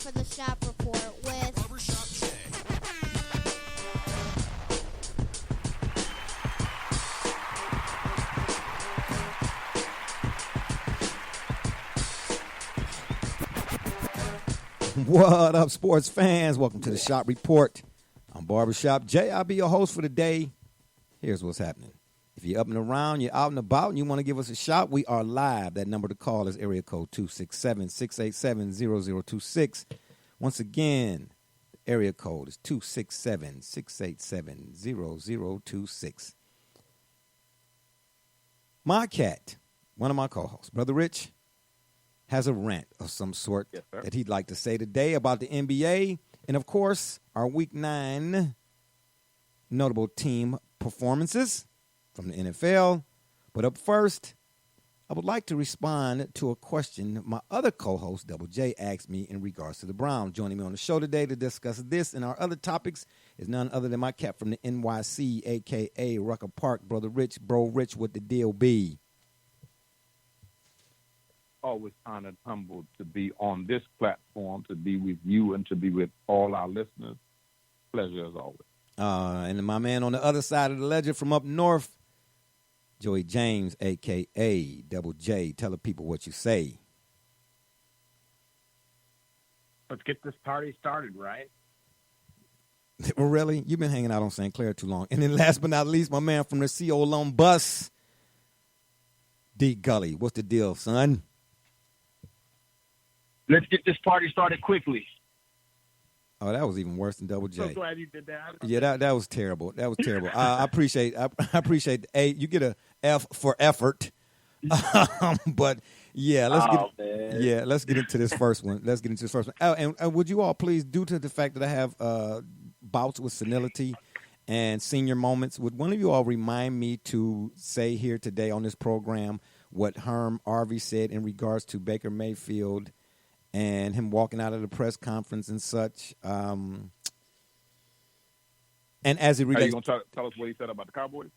for the Shop Report with Barbershop Jay. What up, sports fans? Welcome to the Shop Report. I'm Barbershop Jay. I'll be your host for the day. Here's what's happening. If you're up and around, you're out and about, and you want to give us a shout, we are live. That number to call is area code 267-687-0026. Once again, the area code is 267-687-0026. My cat, one of my co-hosts, Brother Rich, has a rant of some sort that he'd like to say today about the NBA and, of course, our Week 9 notable team performances from the NFL. But up first, I would like to respond to a question my other co-host, Double J, asked me in regards to the Browns. Joining me on the show today to discuss this and our other topics is none other than my cat from the NYC, a.k.a. Rucker Park, Brother Rich. Bro Rich, what the deal be? Always honored, humbled to be on this platform, to be with you and to be with all our listeners. Pleasure as always. And my man on the other side of the ledger from up north, Joey James, a.k.a. Double J. Tell the people what you say. Let's get this party started, right? Well, really? You've been hanging out on St. Clair too long. And then last but not least, my man from the CO Lone Bus, D. Gully. What's the deal, son? Let's get this party started quickly. Oh, that was even worse than Double J. So glad you did that. Yeah, that was terrible. That was terrible. I appreciate the A. You get a F for effort. But yeah, let's get into this first one. And would you all please, due to the fact that I have bouts with senility and senior moments, would one of you all remind me to say here today on this program what Herm Arvey said in regards to Baker Mayfield and him walking out of the press conference and such. And as it relates, are you going to tell us what he said about the Cowboys?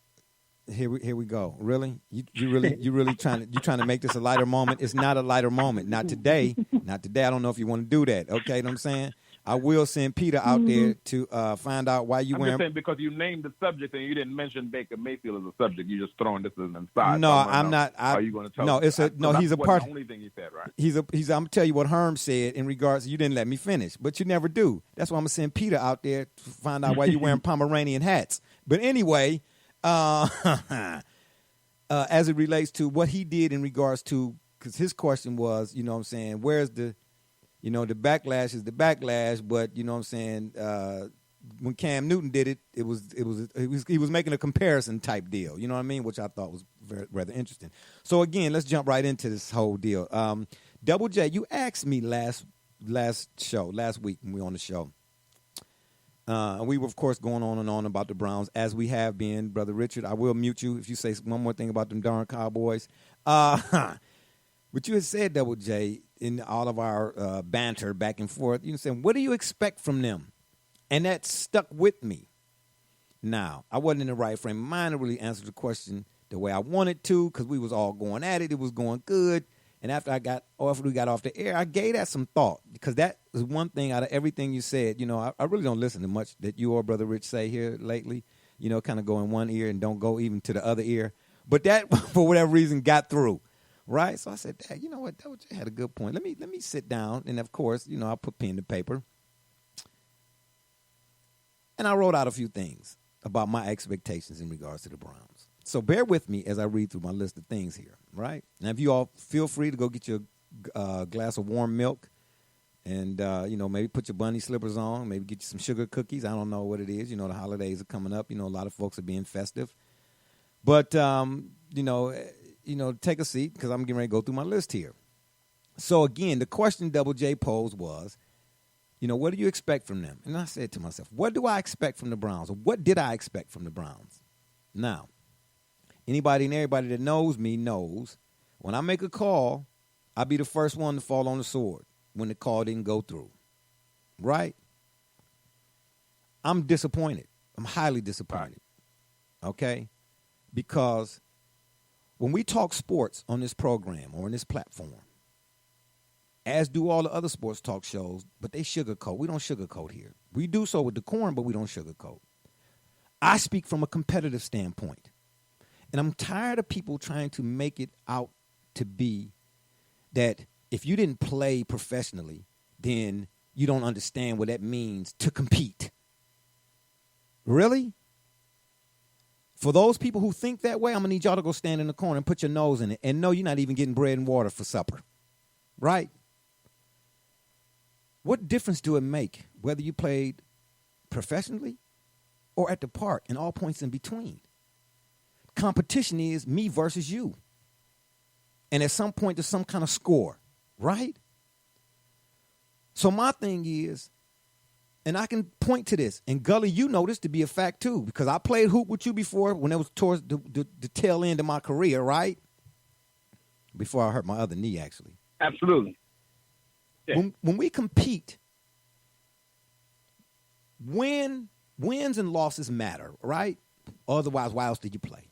Here we go. Really? You really trying to make this a lighter moment? It's not a lighter moment. Not today. Not today. I don't know if you want to do that. Okay, you know what I'm saying? I will send Peter out there to find out why you I'm wearing. just saying because you named the subject and you didn't mention Baker Mayfield as a subject. You're just throwing this as an aside. No, I'm not. Are you going to tell? No, us? he's a part. The only thing he said, right? He's. I'm gonna tell you what Herm said in regards. You didn't let me finish, but you never do. That's why I'm gonna send Peter out there to find out why you're wearing Pomeranian hats. But anyway, as it relates to what he did in regards to, because his question was, you know what I'm saying, where's the, you know, the backlash is the backlash, but you know what I'm saying, when Cam Newton did it, he was making a comparison type deal, you know what I mean, which I thought was rather interesting. So again, let's jump right into this whole deal. Double J, you asked me last week when we were on the show. We were, of course, going on and on about the Browns, as we have been. Brother Richard, I will mute you if you say one more thing about them darn Cowboys. But you had said, Double J, in all of our banter back and forth, you said, what do you expect from them? And that stuck with me. Now, I wasn't in the right frame of mind to really answer the question the way I wanted to, because we was all going at it. It was going good. And after we got off the air, I gave that some thought, because that was one thing out of everything you said. You know, I really don't listen to much that you or Brother Rich say here lately, you know, kind of go in one ear and don't go even to the other ear. But that, for whatever reason, got through, right? So I said, Dad, you know what, that had a good point. Let me sit down. And, of course, you know, I put pen to paper. And I wrote out a few things about my expectations in regards to the Browns. So bear with me as I read through my list of things here, right? Now, if you all feel free to go get your glass of warm milk and, you know, maybe put your bunny slippers on, maybe get you some sugar cookies. I don't know what it is. You know, the holidays are coming up. You know, a lot of folks are being festive. But, you know, take a seat, because I'm getting ready to go through my list here. So, again, the question Double J posed was, you know, what do you expect from them? And I said to myself, what do I expect from the Browns? Or what did I expect from the Browns? Now, anybody and everybody that knows me knows when I make a call, I'll be the first one to fall on the sword when the call didn't go through. Right? I'm disappointed. I'm highly disappointed. Okay? Because when we talk sports on this program or on this platform, as do all the other sports talk shows, but they sugarcoat. We don't sugarcoat here. We do so with decorum, but we don't sugarcoat. I speak from a competitive standpoint. And I'm tired of people trying to make it out to be that if you didn't play professionally, then you don't understand what that means to compete. Really? For those people who think that way, I'm going to need y'all to go stand in the corner and put your nose in it and know you're not even getting bread and water for supper. Right? What difference do it make whether you played professionally or at the park and all points in between? Competition is me versus you. And at some point, there's some kind of score, right? So my thing is, and I can point to this, and Gully, you know this to be a fact too, because I played hoop with you before when it was towards the tail end of my career, right? Before I hurt my other knee, actually. Absolutely. Yeah. When we compete, wins and losses matter, right? Otherwise, why else did you play?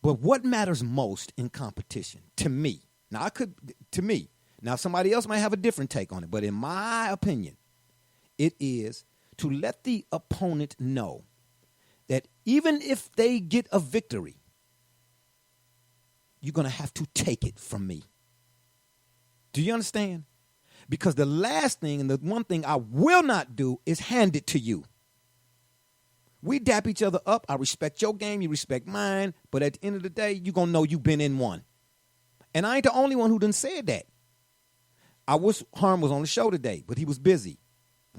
But what matters most in competition, to me, now somebody else might have a different take on it, but in my opinion, it is to let the opponent know that even if they get a victory, you're going to have to take it from me. Do you understand? Because the last thing and the one thing I will not do is hand it to you. We dap each other up. I respect your game. You respect mine. But at the end of the day, you're going to know you've been in one. And I ain't the only one who done said that. I wish Herm was on the show today, but he was busy.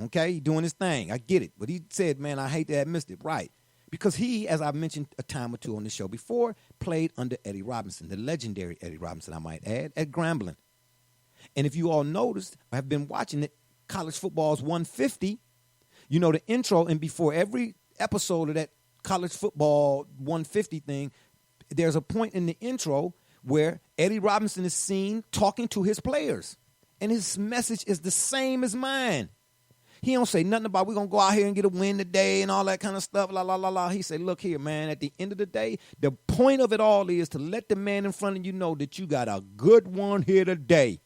Okay? He doing his thing. I get it. But he said, man, I hate to have missed it. Right. Because he, as I've mentioned a time or two on the show before, played under Eddie Robinson, the legendary Eddie Robinson, I might add, at Grambling. And if you all noticed, I have been watching it, College Football's 150. You know, the intro, and before every episode of that College Football 150 thing, there's a point in the intro where Eddie Robinson is seen talking to his players. And his message is the same as mine. He don't say nothing about we're going to go out here and get a win today and all that kind of stuff, la, la, la, la. He said, look here, man, at the end of the day, the point of it all is to let the man in front of you know that you got a good one here today.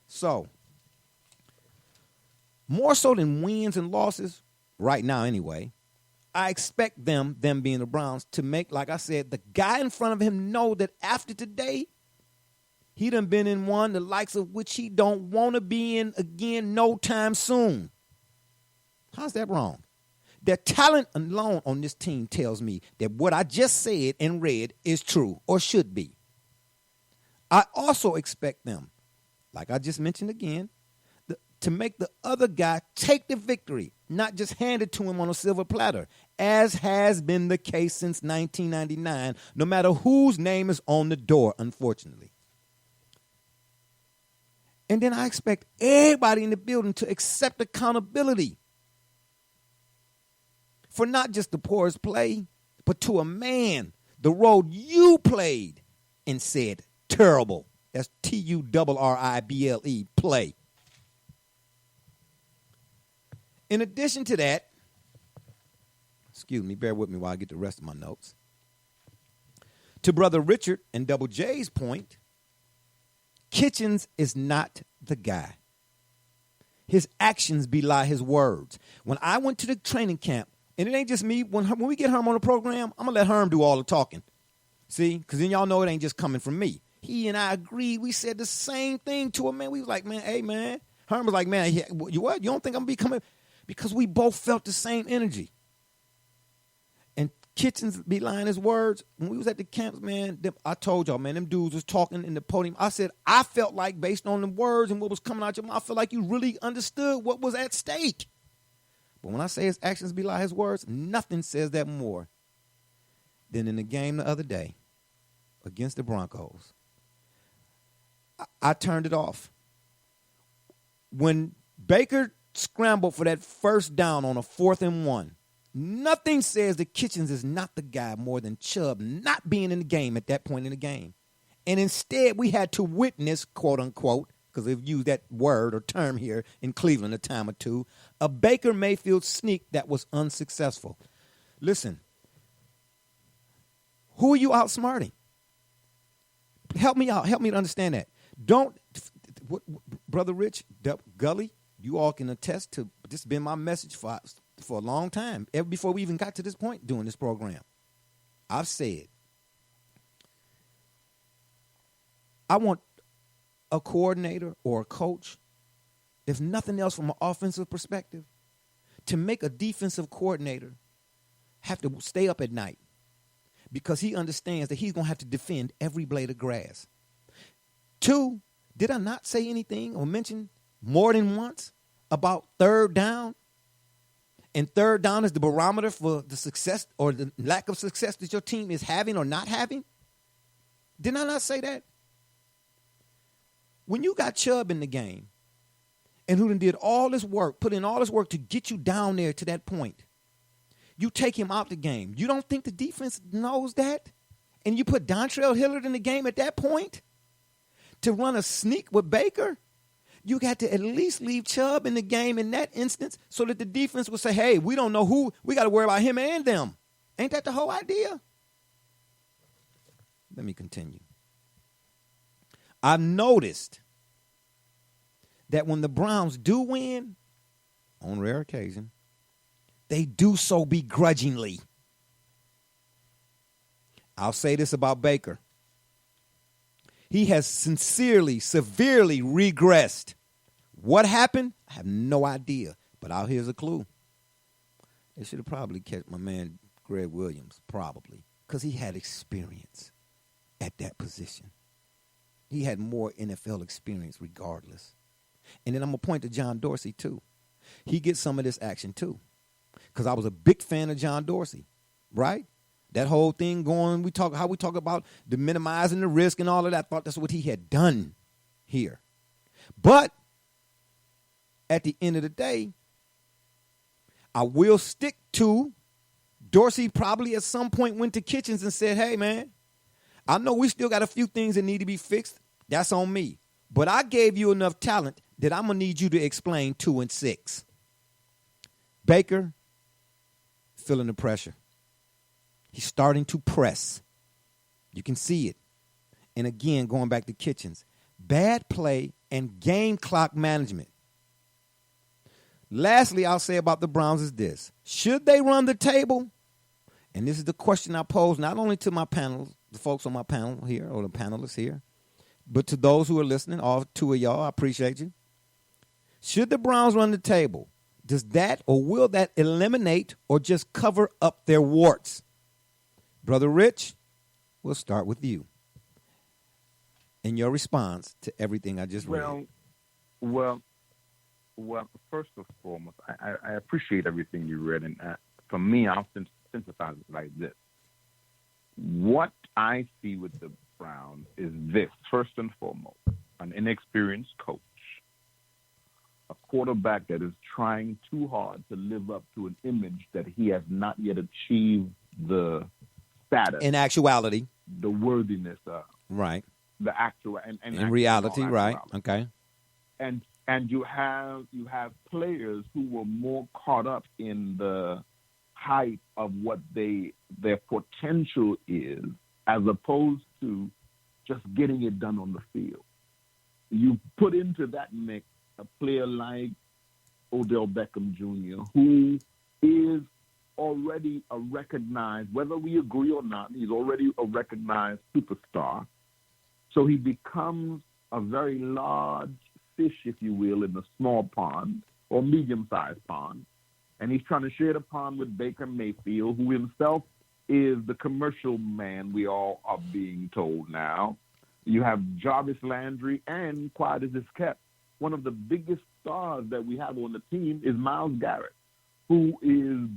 So, more so than wins and losses, right now anyway, I expect them being the Browns, to make, like I said, the guy in front of him know that after today, he done been in one, the likes of which he don't want to be in again no time soon. How's that wrong? Their talent alone on this team tells me that what I just said and read is true or should be. I also expect them, like I just mentioned again, to make the other guy take the victory, not just hand it to him on a silver platter, as has been the case since 1999, no matter whose name is on the door, unfortunately. And then I expect everybody in the building to accept accountability for not just the poorest play, but to a man, the road you played and said terrible. That's TURRIBLE, play. In addition to that, excuse me, bear with me while I get the rest of my notes. To Brother Richard and Double J's point, Kitchens is not the guy. His actions belie his words. When I went to the training camp, and it ain't just me, when we get Herm on the program, I'm going to let Herm do all the talking. See? Because then y'all know it ain't just coming from me. He and I agreed. We said the same thing to him, man. We was like, man, hey, man. Herm was like, man, you what? You don't think I'm going to be coming? Because we both felt the same energy. And Kitchens belying his words. When we was at the camps, man, I told y'all, man, them dudes was talking in the podium. I said, I felt like based on the words and what was coming out your mouth, I felt like you really understood what was at stake. But when I say his actions belie his words, nothing says that more than in the game the other day against the Broncos. I turned it off. When Baker scrambled for that first down on a 4th and 1, nothing says that Kitchens is not the guy more than Chubb not being in the game at that point in the game. And instead, we had to witness, quote unquote, because they've used that word or term here in Cleveland a time or two, a Baker Mayfield sneak that was unsuccessful. Listen, who are you outsmarting? Help me out. Help me to understand that. Brother Rich, Gully, you all can attest to this has been my message for a long time, ever before we even got to this point doing this program. I've said, I want a coordinator or a coach, if nothing else from an offensive perspective, to make a defensive coordinator have to stay up at night because he understands that he's going to have to defend every blade of grass. 2, did I not say anything or mention more than once about third down? And third down is the barometer for the success or the lack of success that your team is having or not having? Did I not say that? When you got Chubb in the game and who did all this work, put in all this work to get you down there to that point, you take him out the game. You don't think the defense knows that? And you put Dontrell Hillard in the game at that point to run a sneak with Baker? You got to at least leave Chubb in the game in that instance so that the defense will say, hey, we don't know who. We got to worry about him and them. Ain't that the whole idea? Let me continue. I've noticed that when the Browns do win, on rare occasion, they do so begrudgingly. I'll say this about Baker. He has sincerely, severely regressed. What happened? I have no idea. But here's a clue. They should have probably kept my man Greg Williams, probably, because he had experience at that position. He had more NFL experience regardless. And then I'm going to point to John Dorsey, too. He gets some of this action, too, because I was a big fan of John Dorsey, right? That whole thing going, how we talk about the minimizing the risk and all of that. I thought that's what he had done here. But at the end of the day, I will stick to Dorsey probably at some point went to Kitchens and said, hey, man, I know we still got a few things that need to be fixed. That's on me. But I gave you enough talent that I'm going to need you to explain 2 and 6. Baker, feeling the pressure. He's starting to press. You can see it. And again, going back to Kitchens, bad play and game clock management. Lastly, I'll say about the Browns is this. Should they run the table? And this is the question I pose not only to my panel, the folks on my panel here or the panelists here, but to those who are listening, all 2 of y'all, I appreciate you. Should the Browns run the table? Does that or will that eliminate or just cover up their warts? Brother Rich, we'll start with you and your response to everything I just read. Well, first and foremost, I appreciate everything you read. And for me, I'll synthesize it like this. What I see with the Browns is this, first and foremost, an inexperienced coach, a quarterback that is trying too hard to live up to an image that he has not yet achieved the status. In actuality. The worthiness of. Right. The actual. And in reality, right. Okay. And you have players who were more caught up in the height of what their potential is as opposed to just getting it done on the field. You put into that mix a player like Odell Beckham Jr., who is already a recognized, whether we agree or not, he's already a recognized superstar. So he becomes a very large fish, if you will, in the small pond or medium-sized pond. And he's trying to share the pond with Baker Mayfield, who himself is the commercial man we all are being told now. You have Jarvis Landry, and quiet as it's kept, one of the biggest stars that we have on the team is Myles Garrett, who is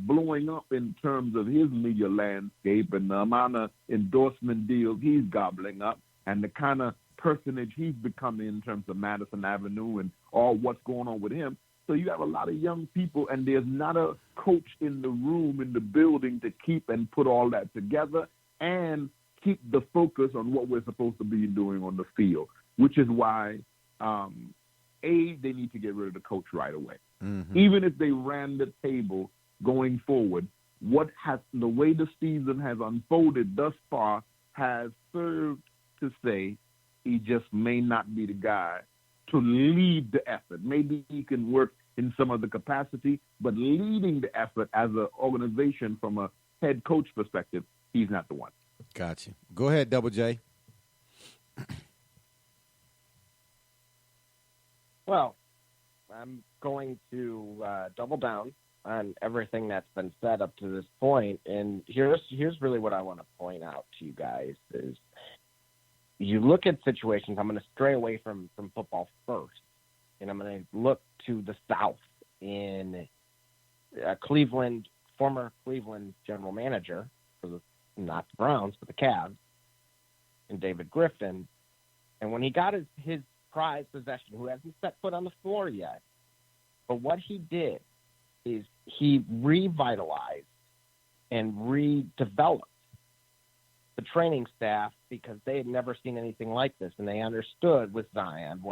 blowing up in terms of his media landscape and the amount of endorsement deals he's gobbling up and the kind of personage he's becoming in terms of Madison Avenue and all what's going on with him. So you have a lot of young people, and there's not a coach in the room, in the building, to keep and put all that together and keep the focus on what we're supposed to be doing on the field, which is why, they need to get rid of the coach right away. Mm-hmm. Even if they ran the table going forward, the way the season has unfolded thus far has served to say he just may not be the guy to lead the effort. Maybe he can work in some other capacity, but leading the effort as an organization from a head coach perspective, he's not the one. Gotcha. Go ahead, Double J. Well, I'm going to double down on everything that's been said up to this point, and here's really what I want to point out to you guys is you look at situations. I'm going to stray away from football first, and I'm going to look to the South in Cleveland, former Cleveland general manager for not the Browns, but the Cavs, and David Griffin. And when he got his prized possession, who hasn't set foot on the floor yet, but what he did is he revitalized and redeveloped the training staff because they had never seen anything like this, and they understood with Zion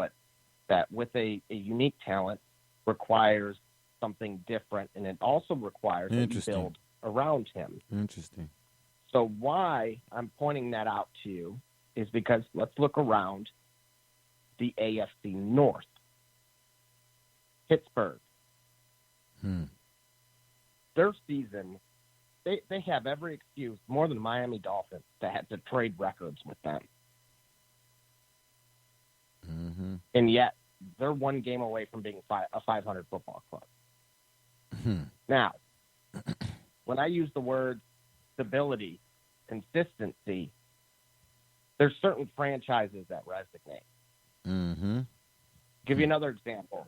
that with a unique talent requires something different, and it also requires that you build around him. Interesting. So why I'm pointing that out to you is because let's look around the AFC North. Pittsburgh. Their season, they have every excuse, more than Miami Dolphins, to trade records with them. Mm-hmm. And yet, they're one game away from being a 500 football club. Mm-hmm. Now, when I use the word stability, consistency, there's certain franchises that resonate. Mm-hmm. Give you another example.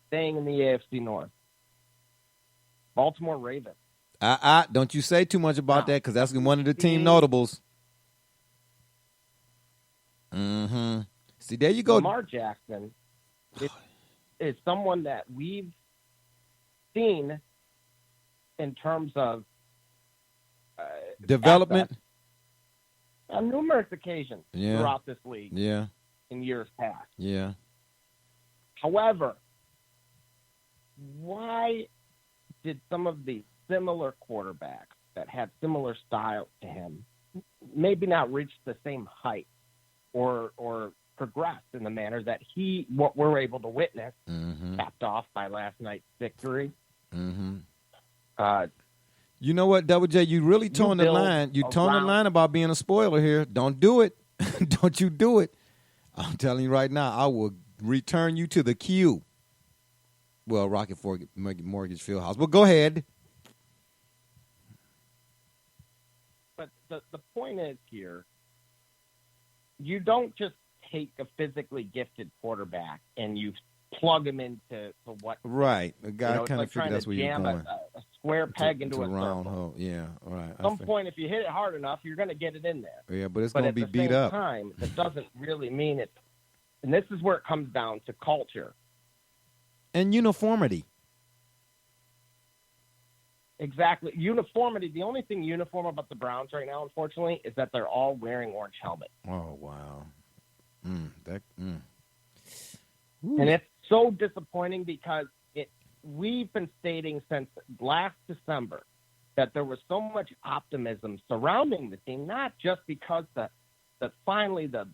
Staying in the AFC North. Baltimore Ravens. Don't you say too much about that because that's one of the team notables. Mm-hmm. See, there you go. Lamar Jackson is someone that we've seen in terms of development on numerous occasions throughout this league. Yeah. In years past. Yeah. However, why did some of the similar quarterbacks that had similar style to him maybe not reach the same height or progress in the manner that what we're able to witness, capped off by last night's victory? Mm-hmm. You know what, Double J? You really towing the line. You towing the line about being a spoiler here. Don't do it. Don't you do it. I'm telling you right now, I will return you to the queue. Well, Rocket Mortgage Fieldhouse. But go ahead. But the point is here, you don't just take a physically gifted quarterback and you plug him into what. Right. A guy kind of figured that's where you're going. A square peg into a round circle. hole. Yeah, all right. At some point, if you hit it hard enough, you're going to get it in there. Yeah, but it's going to be beat up. But at the same time, that doesn't really mean it. And this is where it comes down to culture. And uniformity. Exactly. Uniformity. The only thing uniform about the Browns right now, unfortunately, is that they're all wearing orange helmets. Oh, wow. And it's so disappointing because we've been stating since last December that there was so much optimism surrounding the team, not just because that finally the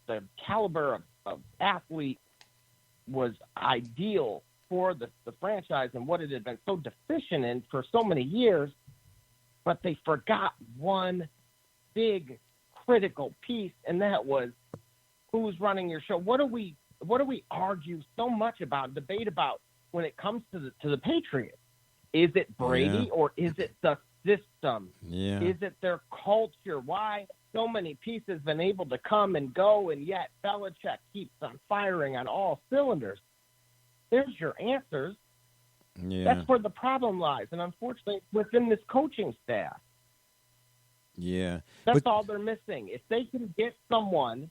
caliber of athlete was ideal for the franchise and what it had been so deficient in for so many years, but they forgot one big critical piece, and that was who's running your show. What do we argue so much about, debate about when it comes to the Patriots? Is it Brady or is it the system? Yeah. Is it their culture? Why so many pieces been able to come and go, and yet Belichick keeps on firing on all cylinders? There's your answers. Yeah. That's where the problem lies, and unfortunately, within this coaching staff. Yeah. That's all they're missing. If they can get someone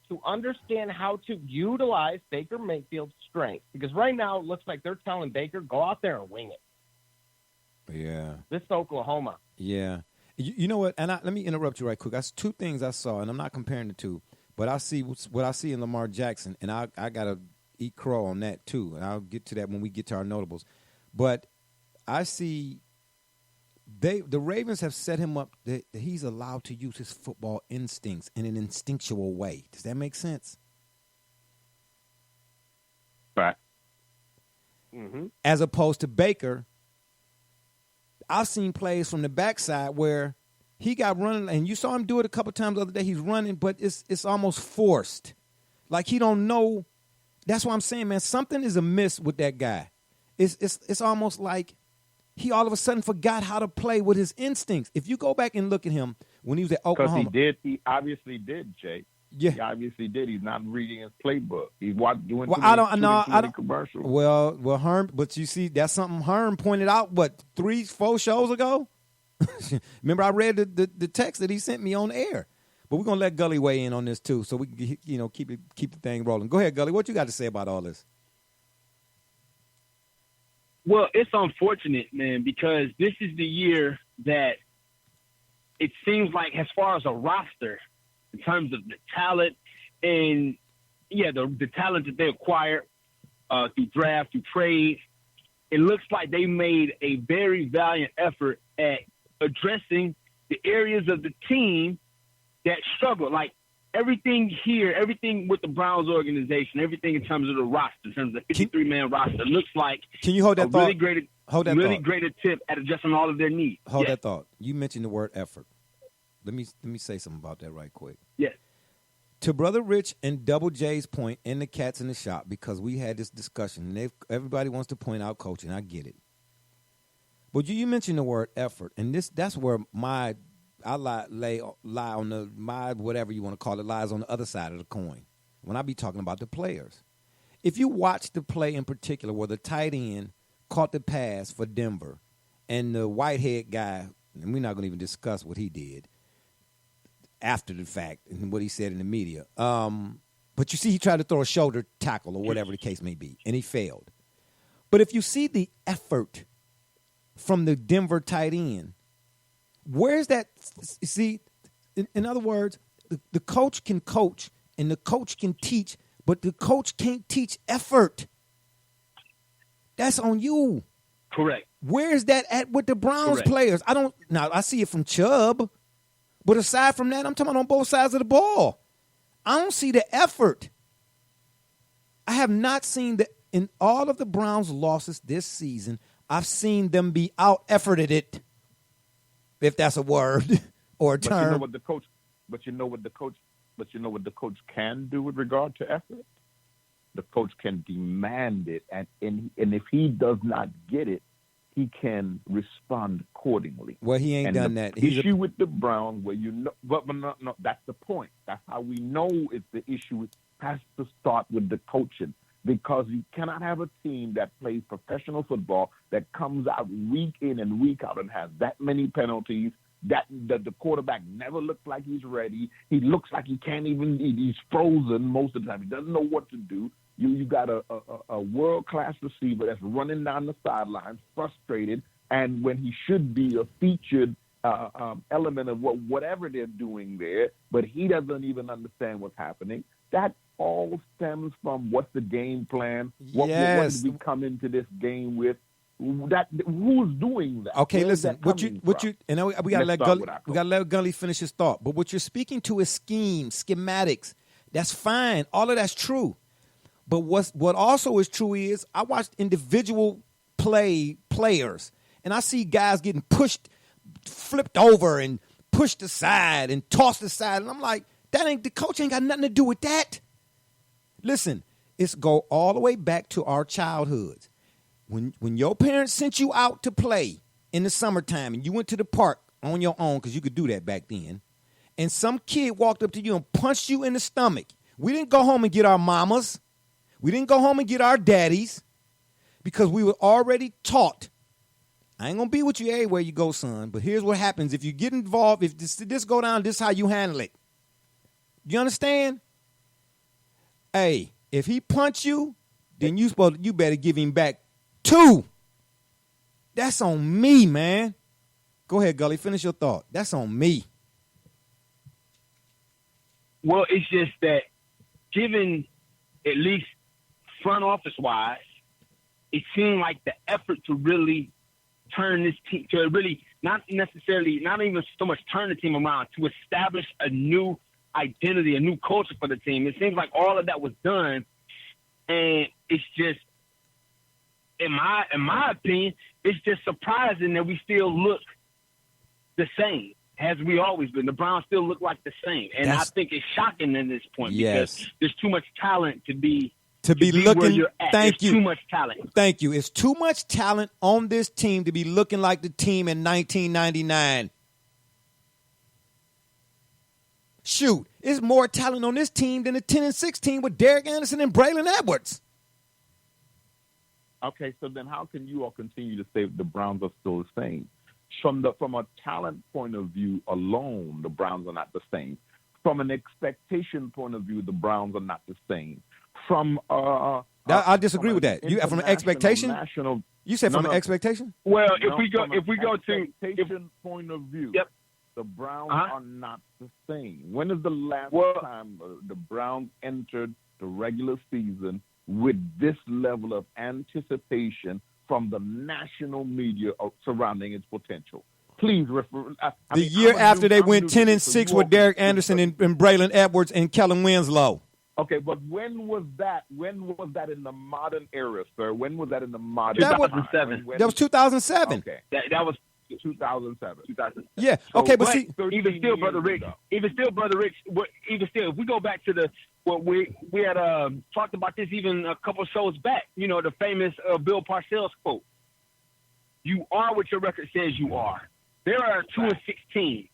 to understand how to utilize Baker Mayfield's strength, because right now it looks like they're telling Baker, go out there and wing it. Yeah. This is Oklahoma. Yeah. You know what? And let me interrupt you right quick. That's two things I saw, and I'm not comparing the two, but I see what I see in Lamar Jackson, and I got to eat crow on that too, and I'll get to that when we get to our notables. But I see the Ravens have set him up that he's allowed to use his football instincts in an instinctual way. Does that make sense? Right. as opposed to Baker. I've seen plays from the backside where he got running, and you saw him do it a couple times the other day. He's running, but it's almost forced. Like he don't know. That's what I'm saying, man. Something is amiss with that guy. It's almost like he all of a sudden forgot how to play with his instincts. If you go back and look at him when he was at Oklahoma. Because he obviously did, Jay. Yeah. He obviously did. He's not reading his playbook. He's doing Well, too I many don't. commercials. Well, Herm, but you see, that's something Herm pointed out. What 3-4 shows ago? Remember, I read the text that he sent me on air. But we're gonna let Gully weigh in on this too, so we can keep the thing rolling. Go ahead, Gully. What you got to say about all this? Well, it's unfortunate, man, because this is the year that it seems like, as far as a roster, in terms of the talent and, the talent that they acquired through draft, through trade, it looks like they made a very valiant effort at addressing the areas of the team that struggle. Like, everything with the Browns organization, everything in terms of the roster, in terms of the 53-man roster, looks like Can you hold that thought? Really great attempt at addressing all of their needs. Hold that thought. You mentioned the word effort. Let me say something about that right quick. Yes. To Brother Rich and Double J's point and the cats in the shop, because we had this discussion, and everybody wants to point out coaching. I get it. But you mentioned the word effort, and that's where I lie on my whatever you want to call it, lies on the other side of the coin when I be talking about the players. If you watch the play in particular where the tight end caught the pass for Denver and the whitehead guy, and we're not going to even discuss what he did after the fact and what he said in the media. But you see he tried to throw a shoulder tackle or whatever the case may be, and he failed. But if you see the effort from the Denver tight end, where's that? See, in other words, the coach can coach and the coach can teach, but the coach can't teach effort. That's on you. Correct. Where's that at with the Browns Correct. players? I see it from Chubb, but aside from that, I'm talking about on both sides of the ball. I don't see the effort. I have not seen in all of the Browns' losses this season, I've seen them be out-efforted it, if that's a word or a term. But you know what the coach can do with regard to effort? The coach can demand it, and if he does not get it, he can respond accordingly. Well, he ain't done that. The issue with the Browns, but no, that's the point. That's how we know it's the issue. It has to start with the coaching, because you cannot have a team that plays professional football that comes out week in and week out and has that many penalties. That the quarterback never looks like he's ready. He looks like he can't even. He's frozen most of the time. He doesn't know what to do. You got a world-class receiver that's running down the sidelines, frustrated, and when he should be a featured element of whatever they're doing there, but he doesn't even understand what's happening. That all stems from what's the game plan? What did we come into this game with? Who's doing that? Okay, Where's listen. that And we gotta let Gully finish his thought. But what you're speaking to is schematics. That's fine. All of that's true. But what also is true is I watched individual players, and I see guys getting pushed, flipped over, and pushed aside and tossed aside, and I'm like, the coach ain't got nothing to do with that. Listen, it's go all the way back to our childhoods. When your parents sent you out to play in the summertime and you went to the park on your own, because you could do that back then, and some kid walked up to you and punched you in the stomach, we didn't go home and get our mamas. We didn't go home and get our daddies, because we were already taught. I ain't going to be with you everywhere you go, son, but here's what happens. If you get involved, if this go down, this is how you handle it. You understand? Hey, if he punch you, then you better give him back 2. That's on me, man. Go ahead, Gully. Finish your thought. That's on me. Well, it's just that given, at least front office-wise, it seemed like the effort to really turn this team, to really not even so much turn the team around, to establish a new identity, a new culture for the team. It seems like all of that was done And it's just, in my opinion, it's just surprising that we still look the same as we always been. The Browns still look like the same, and I think it's shocking at this point because there's too much talent to be looking where you're at. Thank There's you. Too much talent. Thank you. It's too much talent on this team to be looking like the team in 1999. Shoot, it's more talent on this team than the 10-6 team with Derek Anderson and Braylon Edwards. Okay, so then how can you all continue to say the Browns are still the same? From a talent point of view alone, the Browns are not the same. From an expectation point of view, the Browns are not the same. From I disagree with that. You from an expectation? You said from an expectation? Well, if we go to expectation point of view, yep. The Browns are not the same. When is the last time the Browns entered the regular season with this level of anticipation from the national media surrounding its potential? Please refer. The year after they went 10-6 with Derek Anderson and Braylon Edwards and Kellen Winslow. Okay, but when was that? When was that in the modern era, sir? When was that in the modern? That was 2007. That was 2007. Okay, that was 2007. Yeah. So, okay, but see, even still, Brother Rick, if we go back to we had talked about this even a couple shows back. You know, the famous Bill Parcells quote: "You are what your record says you are." There are 2-16.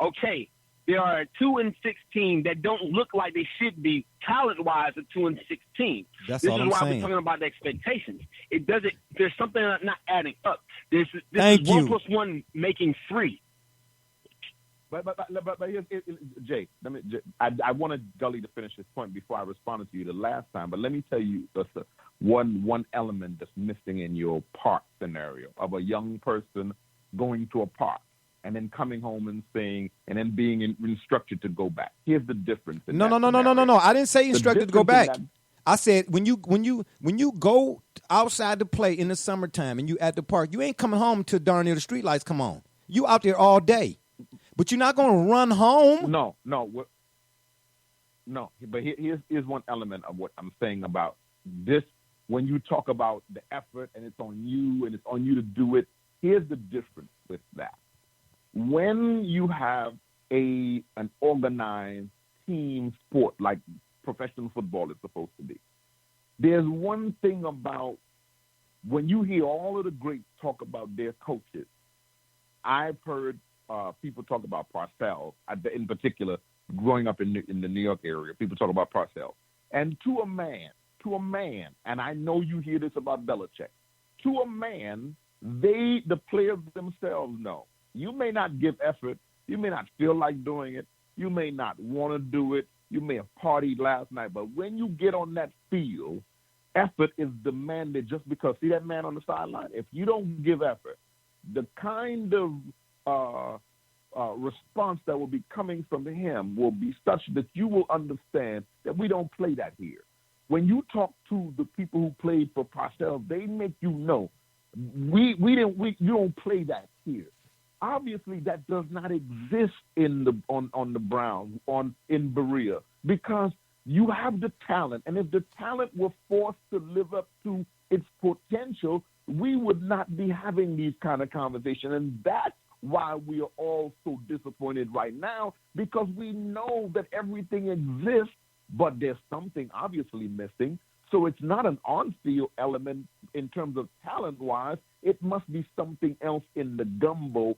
Okay, there are 2-16 that don't look like they should be talent-wise. A 2-16. That's this all is I'm why saying. we're talking about the expectations. It doesn't. There's something not adding up. This Thank is you. 1 + 1 making 3. But here's, Jay, I wanted Gully to finish his point before I responded to you the last time. But let me tell you one element that's missing in your park scenario of a young person going to a park and then coming home and saying, and then being instructed to go back. Here's the difference. No. I didn't say instructed to go back. I said when you go outside to play in the summertime and you at the park, you ain't coming home till darn near the street lights come on. You out there all day, but you're not going to run home. No. But here's one element of what I'm saying about this. When you talk about the effort and it's on you to do it, here's the difference with that. When you have an organized team sport like professional football is supposed to be, there's one thing about when you hear all of the greats talk about their coaches. I've heard people talk about Parcells, in particular, growing up in the New York area. People talk about Parcells. And to a man, and I know you hear this about Belichick, to a man, the players themselves know. You may not give effort. You may not feel like doing it. You may not want to do it. You may have partied last night. But when you get on that field, effort is demanded just because, see that man on the sideline? If you don't give effort, the kind of response that will be coming from him will be such that you will understand that we don't play that here. When you talk to the people who played for Parcells, they make you know you don't play that here. Obviously, that does not exist on the Browns in Berea because you have the talent, and if the talent were forced to live up to its potential, we would not be having these kind of conversations, and that's why we are all so disappointed right now because we know that everything exists, but there's something obviously missing. So it's not an on-field element in terms of talent-wise. It must be something else in the gumbo.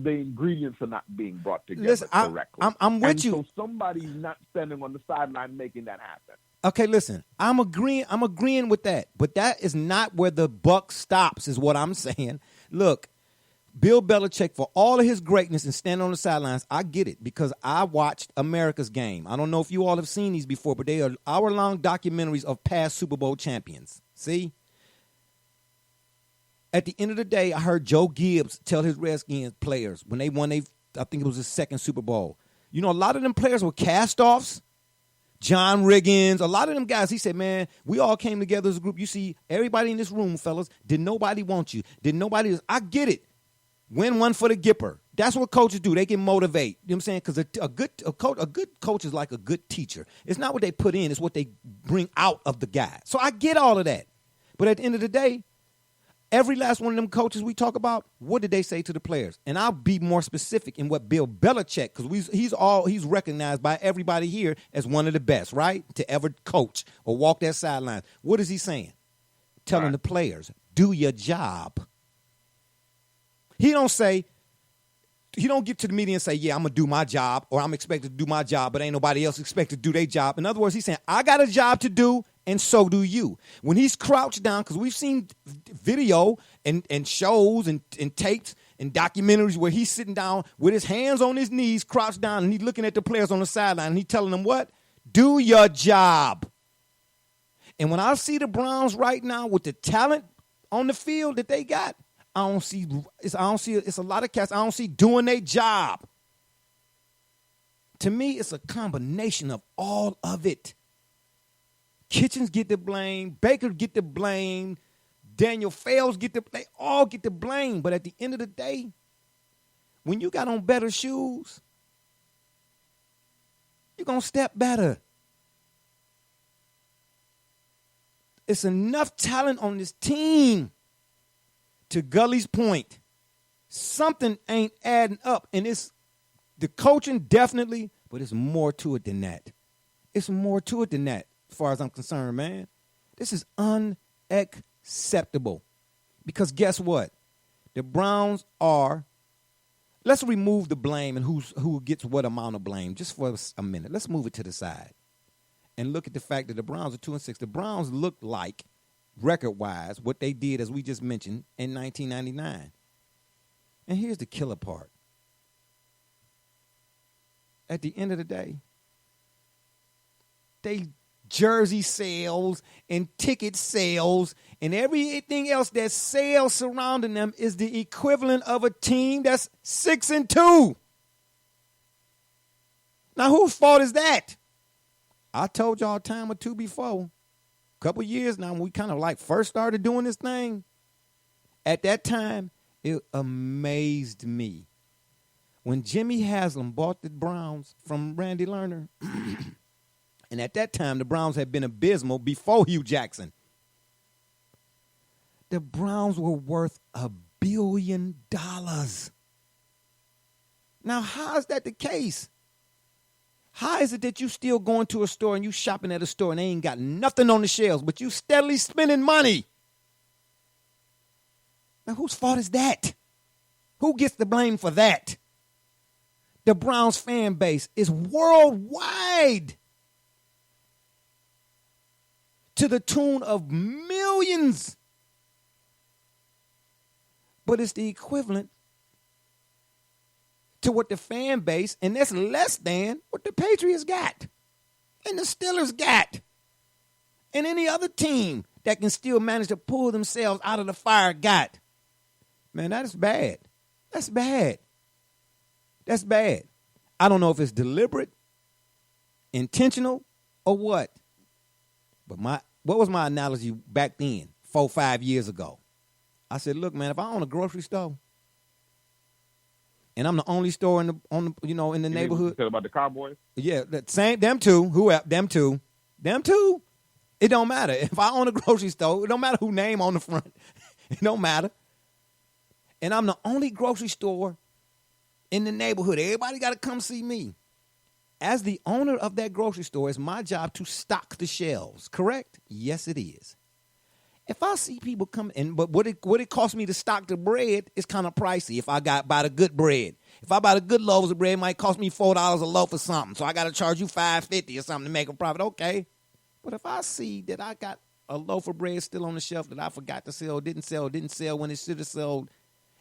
The ingredients are not being brought together correctly. I'm with you. So somebody's not standing on the sideline making that happen. Okay, listen, I'm agreeing with that, but that is not where the buck stops, is what I'm saying. Look, Bill Belichick, for all of his greatness and standing on the sidelines, I get it because I watched America's Game. I don't know if you all have seen these before, but they are hour-long documentaries of past Super Bowl champions. See? At the end of the day, I heard Joe Gibbs tell his Redskins players when they won, I think it was his second Super Bowl. You know, a lot of them players were cast-offs. John Riggins, a lot of them guys, he said, man, we all came together as a group. You see, everybody in this room, fellas, did nobody want you? I get it. Win one for the Gipper. That's what coaches do. They can motivate. You know what I'm saying? Because a good coach is like a good teacher. It's not what they put in, it's what they bring out of the guy. So I get all of that. But at the end of the day, every last one of them coaches we talk about, what did they say to the players? And I'll be more specific in what Bill Belichick, because he's recognized by everybody here as one of the best, right? To ever coach or walk that sideline. What is he saying? Telling the players, do your job. He don't get to the media and say, yeah, I'm going to do my job, or I'm expected to do my job, but ain't nobody else expected to do their job. In other words, he's saying, I got a job to do, and so do you. When he's crouched down, because we've seen video and shows and tapes and documentaries where he's sitting down with his hands on his knees, crouched down, and he's looking at the players on the sideline, and he's telling them what? Do your job. And when I see the Browns right now with the talent on the field that they got, it's a lot of cats I don't see doing their job. To me, it's a combination of all of it. Kitchens get the blame, Baker get the blame, Daniel Fales they all get the blame. But at the end of the day, when you got on better shoes, you're going to step better. It's enough talent on this team. To Gully's point, something ain't adding up. And it's the coaching definitely, but it's more to it than that. It's more to it than that, as far as I'm concerned, man. This is unacceptable. Because guess what? The Browns are, let's remove the blame and who gets what amount of blame just for a minute. Let's move it to the side and look at the fact that the Browns are 2-6. The Browns look like, record-wise, what they did, as we just mentioned, in 1999. And here's the killer part. At the end of the day, they jersey sales and ticket sales and everything else that sales surrounding them is the equivalent of a team that's 6-2. Now, whose fault is that? I told y'all a time or two before. Couple years now, when we kind of like first started doing this thing, at that time, it amazed me. When Jimmy Haslam bought the Browns from Randy Lerner, and at that time, the Browns had been abysmal before Hugh Jackson. The Browns were worth $1 billion. Now, how is that the case? How is it that you still going to a store and you shopping at a store and they ain't got nothing on the shelves, but you steadily spending money? Now, whose fault is that? Who gets the blame for that? The Browns fan base is worldwide to the tune of millions. But it's the equivalent to what the fan base, and that's less than what the Patriots got and the Steelers got and any other team that can still manage to pull themselves out of the fire got. Man, that is bad. That's bad. That's bad. I don't know if it's deliberate, intentional, or what. But what was my analogy back then, 4-5 years ago? I said, look, man, if I own a grocery store, and I'm the only store in the in the neighborhood. You said about the Cowboys? Yeah, them two. It don't matter. If I own a grocery store, it don't matter who name on the front. It don't matter. And I'm the only grocery store in the neighborhood. Everybody got to come see me. As the owner of that grocery store, it's my job to stock the shelves, correct? Yes, it is. If I see people come in, but what it costs me to stock the bread is kind of pricey if I buy the good bread. If I buy the good loaves of bread, it might cost me $4 a loaf or something. So I got to charge you $5.50 or something to make a profit. Okay. But if I see that I got a loaf of bread still on the shelf that I forgot to sell, didn't sell when it should have sold,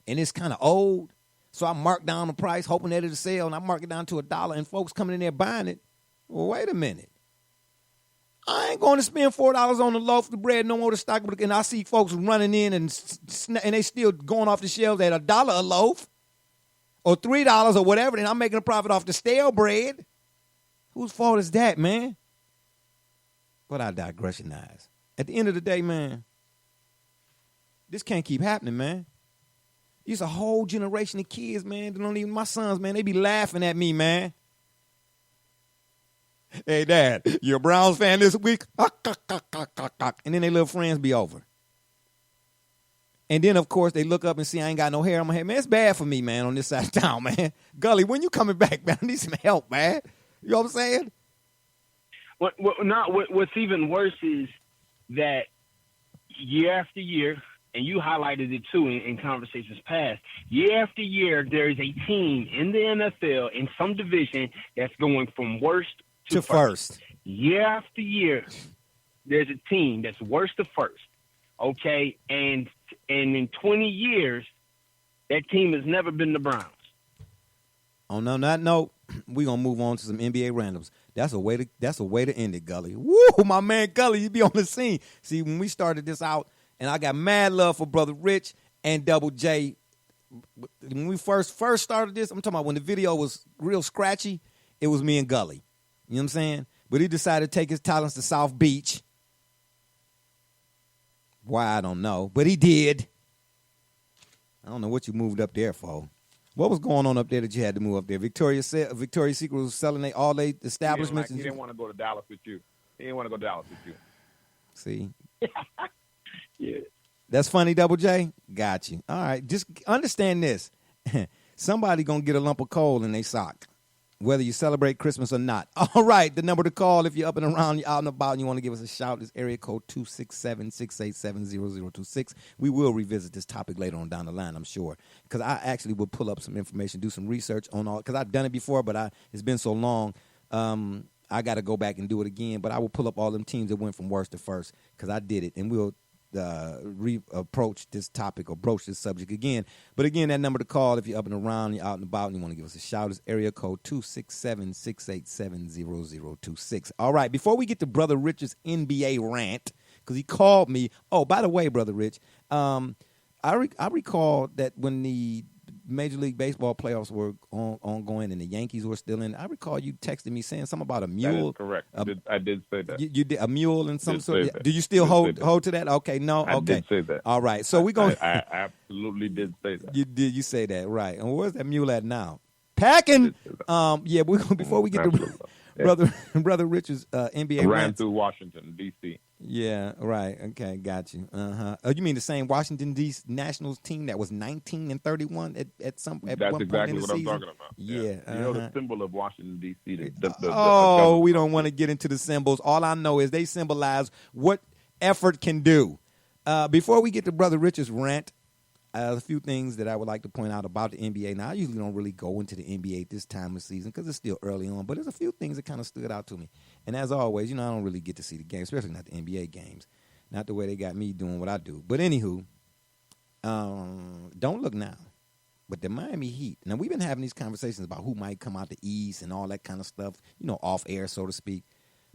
and it's kind of old, so I mark down the price hoping that it'll sell, and I mark it down to $1, and folks coming in there buying it. Well, wait a minute. I ain't going to spend $4 on a loaf of bread no more to stock, and I see folks running in and they still going off the shelves at $1 a loaf or $3 or whatever, and I'm making a profit off the stale bread. Whose fault is that, man? But I digressionize. At the end of the day, man, this can't keep happening, man. It's a whole generation of kids, man. That don't even my sons, man. They be laughing at me, man. Hey, Dad, you a Browns fan this week? And then their little friends be over. And then, of course, they look up and see I ain't got no hair on my head. Man, it's bad for me, man, on this side of town, man. Gully, when you coming back, man? I need some help, man. You know what I'm saying? What's even worse is that year after year, and you highlighted it too in conversations past, year after year, there is a team in the NFL in some division that's going from worst to first. Year after year, there's a team that's worst to first. Okay, and in 20 years, that team has never been the Browns. On that note, we're gonna move on to some NBA randoms. That's a way to end it, Gully. Woo, my man Gully, you be on the scene. See, when we started this out, and I got mad love for Brother Rich and Double J. When we first started this, I'm talking about when the video was real scratchy, it was me and Gully. You know what I'm saying? But he decided to take his talents to South Beach. Why, I don't know. But he did. I don't know what you moved up there for. What was going on up there that you had to move up there? Victoria's Secret was selling all their establishments. He didn't want to go to Dallas with you. See? Yeah. That's funny, Double J? Got you. All right. Just understand this. Somebody going to get a lump of coal in their sock, whether you celebrate Christmas or not. All right. The number to call if you're up and around, you're out and about, and you want to give us a shout is area code 267-687-0026. We will revisit this topic later on down the line, I'm sure, because I actually will pull up some information, do some research on all, because I've done it before, but it's been so long. I got to go back and do it again, but I will pull up all them teams that went from worst to first because I did it, and we'll approach this topic or broach this subject again. But again, that number to call if you're up and around, you're out and about, and you want to give us a shout is area code 267-687-0026. All right, before we get to Brother Rich's NBA rant, because he called me. Oh, by the way, Brother Rich, I recall that when the Major League Baseball playoffs were ongoing and the Yankees were still in, I recall you texting me saying something about a mule. That is correct. I did say that. You did a mule and some sort of. Do you still hold to that? Okay, no, okay. I did say that. All right, so we're going. I absolutely did say that. You say that, right? And where's that mule at now? Packing. Yeah, we're going before we get to brother Richard's NBA ran through Washington D.C. Yeah, right. Okay, got you. Oh, you mean the same Washington D.C. Nationals team that was 19-31 at That's one exactly point in the what season? I'm talking about. Yeah. You know the symbol of Washington D.C. We don't want to get into the symbols. All I know is they symbolize what effort can do. Before we get to Brother Richard's rant, a few things that I would like to point out about the NBA. Now, I usually don't really go into the NBA at this time of season because it's still early on, but there's a few things that kind of stood out to me. And as always, I don't really get to see the games, especially not the NBA games. Not the way they got me doing what I do. But anywho, don't look now. But the Miami Heat, now we've been having these conversations about who might come out the East and all that kind of stuff, off air, so to speak.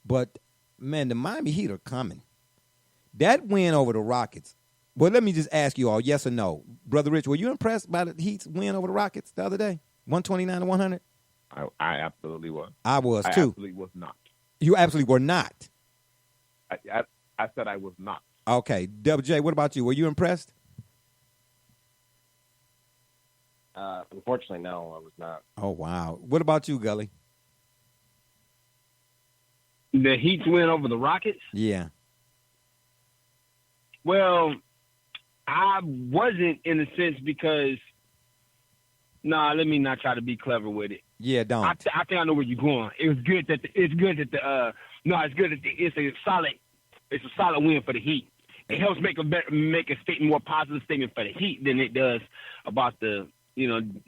But, man, the Miami Heat are coming. That win over the Rockets. Well, let me just ask you all, yes or no. Brother Rich, were you impressed by the Heat's win over the Rockets the other day? 129-100? I absolutely was. I was, too. I absolutely was not. You absolutely were not? I said I was not. Okay. WJ, what about you? Were you impressed? Unfortunately, no, I was not. Oh, wow. What about you, Gully? The Heat's win over the Rockets? Yeah. Well, I wasn't in a sense because, let me not try to be clever with it. Yeah, don't. I think I know where you're going. It's good that it's a solid win for the Heat. It helps make a more positive statement for the Heat than it does about the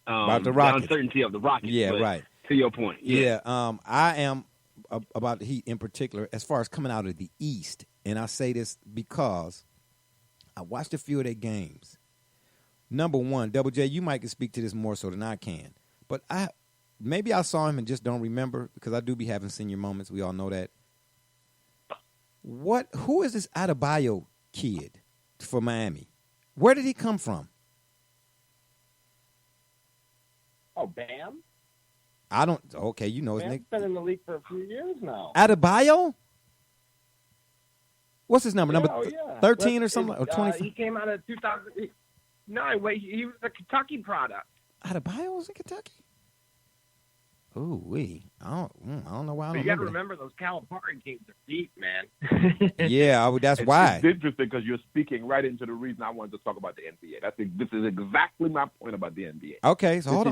about the uncertainty of the Rockets. Yeah, right. To your point. Yeah. I am about the Heat in particular as far as coming out of the East, and I say this because I watched a few of their games. Number one, Double J, you might can speak to this more so than I can. But maybe I saw him and just don't remember because I do be having senior moments. We all know that. Who is this Adebayo kid for Miami? Where did he come from? Oh, Bam? Okay, his Bam's name. been in the league for a few years now. Adebayo? What's his number? Yeah, Number 13 or something? Or 25? He came out of 2000. No, wait, he was a Kentucky product. Adebayo was in Kentucky? Ooh, I don't know why I But don't you got to remember that. remember those Calipari teams are deep, man. Yeah, that's why. It's interesting because you're speaking right into the reason I wanted to talk about the NBA. This is exactly my point about the NBA. Okay, so hold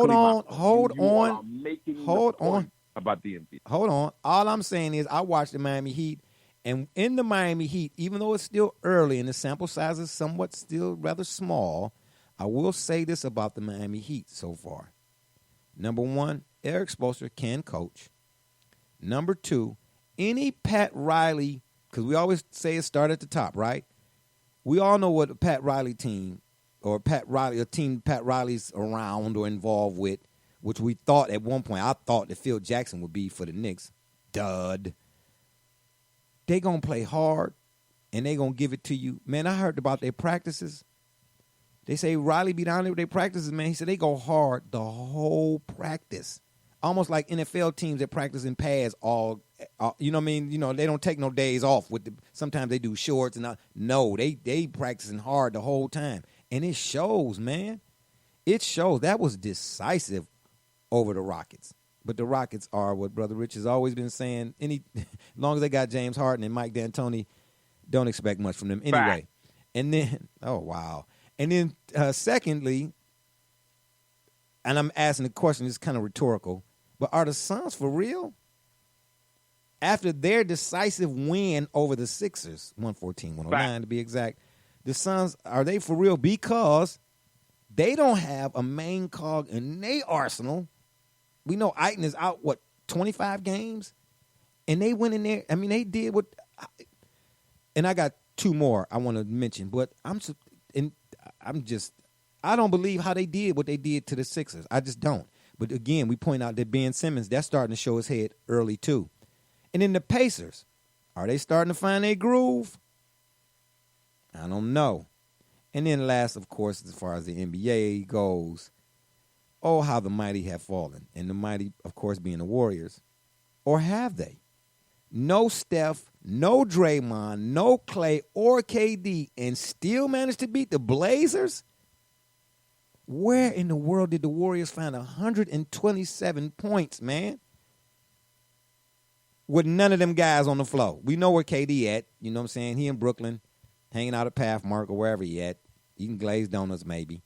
on. Hold on. About the NBA. Hold on. All I'm saying is I watched the Miami Heat, and in the Miami Heat, even though it's still early and the sample size is somewhat still rather small, I will say this about the Miami Heat so far. Number one, Eric Spoelstra can coach. Number two, any Pat Riley, because we always say it start at the top, right? We all know what a Pat Riley team or a team Pat Riley's around or involved with, which we thought at one point, I thought that Phil Jackson would be for the Knicks. Dud. They going to play hard, and they going to give it to you. Man, I heard about their practices. They say Riley be down there with their practices, man. He said they go hard the whole practice. Almost like NFL teams that practice in pads all you know what I mean? You know, they don't take no days off. Sometimes they do shorts. No, they practicing hard the whole time. And it shows, man. It shows. That was decisive over the Rockets. But the Rockets are what Brother Rich has always been saying. As long as they got James Harden and Mike D'Antoni, don't expect much from them anyway. Fact. And then, oh, wow. And then, secondly, and I'm asking the question, it's kind of rhetorical, but are the Suns for real? After their decisive win over the Sixers, 114-109 to be exact, the Suns, are they for real? Because they don't have a main cog in their arsenal. We know Aiton is out, 25 games? And they went in there. I mean, they did what – and I got two more I want to mention, but I don't believe how they did what they did to the Sixers. I just don't. But again, we point out that Ben Simmons, that's starting to show his head early too. And then the Pacers, are they starting to find their groove? I don't know. And then last, of course, as far as the NBA goes, oh, how the mighty have fallen. And the mighty, of course, being the Warriors. Or have they? No Steph, no Draymond, no Clay or KD, and still managed to beat the Blazers? Where in the world did the Warriors find 127 points, man? With none of them guys on the floor. We know where KD at. You know what I'm saying? He in Brooklyn, hanging out at Pathmark or wherever he at. Eating glazed donuts maybe.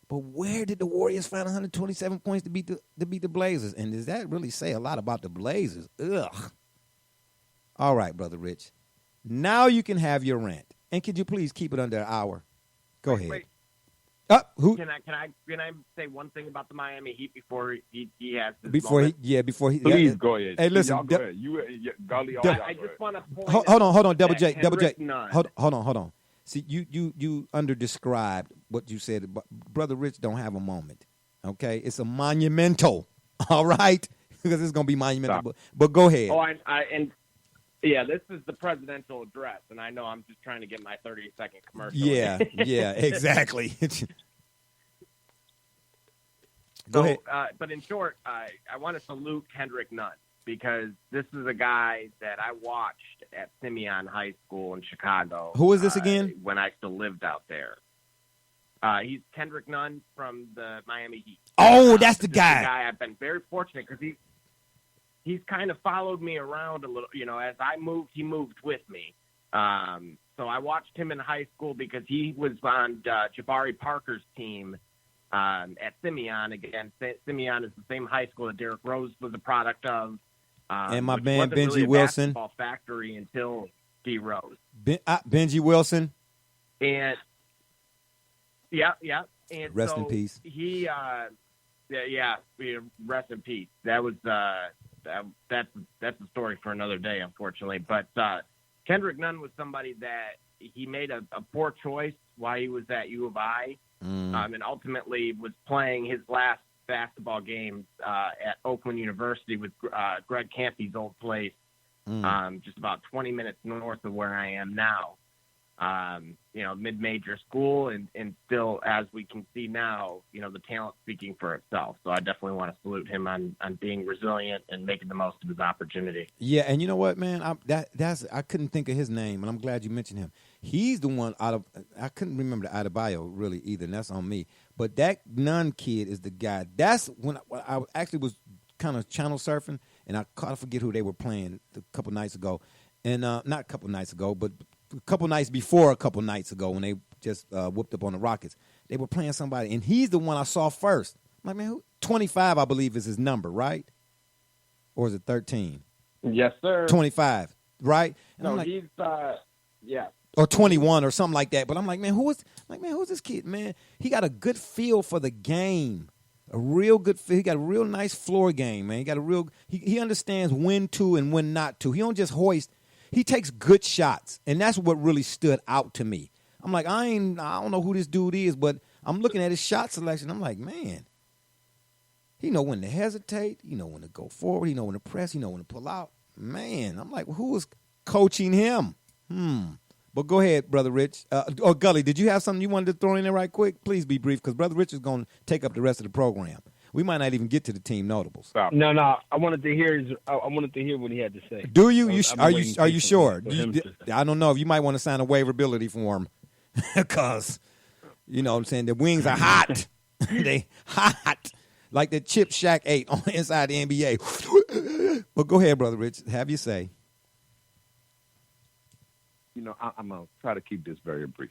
But where did the Warriors find 127 points to beat the Blazers? And does that really say a lot about the Blazers? Ugh. All right, Brother Rich. Now you can have your rant. And could you please keep it under an hour? Go ahead. Wait. Who? Can I say one thing about the Miami Heat before he has this before moment? Before he. Please go ahead. Hey, listen. Y'all go ahead. Golly, all y'all I go just ahead. want to point Hold on, Double that J. Henrik Nunn- Hold on. See, you under-described what you said. Brother Rich don't have a moment, okay? It's a monumental, all right? Because it's going to be monumental. But go ahead. Oh, yeah, this is the presidential address, and I know I'm just trying to get my 30-second commercial. Yeah, exactly. Go ahead. But in short, I want to salute Henrik Nunn because this is a guy that I watched at Simeon High School in Chicago. Who is this again? When I still lived out there. He's Kendrick Nunn from the Miami Heat. Oh, that's the This is guy. the guy. I've been very fortunate because he's kind of followed me around a little. You know, as I moved, he moved with me. So I watched him in high school because he was on Jabari Parker's team at Simeon. Again, Simeon is the same high school that Derrick Rose was a product of. And my which man wasn't Benji really a Wilson. basketball factory until D Rose. Benji Wilson. And yeah. And Rest so in peace. He, rest in peace. That was that's a story for another day, unfortunately. But Kendrick Nunn was somebody that he made a poor choice while he was at U of I, and ultimately was playing his last basketball game at Oakland University with Greg Campy's old place, just about 20 minutes north of where I am now. mid-major school, and still, as we can see now, the talent speaking for itself. So I definitely want to salute him on being resilient and making the most of his opportunity. Yeah, and you know what, man? I couldn't think of his name, and I'm glad you mentioned him. He's the one I couldn't remember the Adebayo really either, and that's on me. But that Nunn kid is the guy. That's when I actually was kind of channel surfing, and I forget who they were playing a couple nights ago. And not a couple nights ago, but a couple nights before a couple nights ago when they just whooped up on the Rockets. They were playing somebody, and he's the one I saw first. I'm like, man, who? 25, I believe, is his number, right? Or is it 13? Yes, sir. 25, right? And No, I'm like, he's yeah. or 21 or something like that. But I'm like, man, who's this kid, man? He got a good feel for the game. A real good feel. He got a real nice floor game, man. He got a real he understands when to and when not to. He don't just hoist. He takes good shots, and that's what really stood out to me. I'm like, I don't know who this dude is, but I'm looking at his shot selection. I'm like, man, he know when to hesitate. He know when to go forward. He know when to press. He know when to pull out. Man, I'm like, well, who is coaching him? But go ahead, Brother Rich. Or Gully, did you have something you wanted to throw in there right quick? Please be brief, because Brother Rich is going to take up the rest of the program. We might not even get to the team notables. Stop. No. I wanted to hear what he had to say. Do you? Are you patiently sure? for him to- I don't know if you might want to sign a waiverability form, because you know what I'm saying, the wings are hot. They hot like the chip Shaq ate on inside the NBA. But go ahead, Brother Rich. Have your say. I'm going to try to keep this very brief.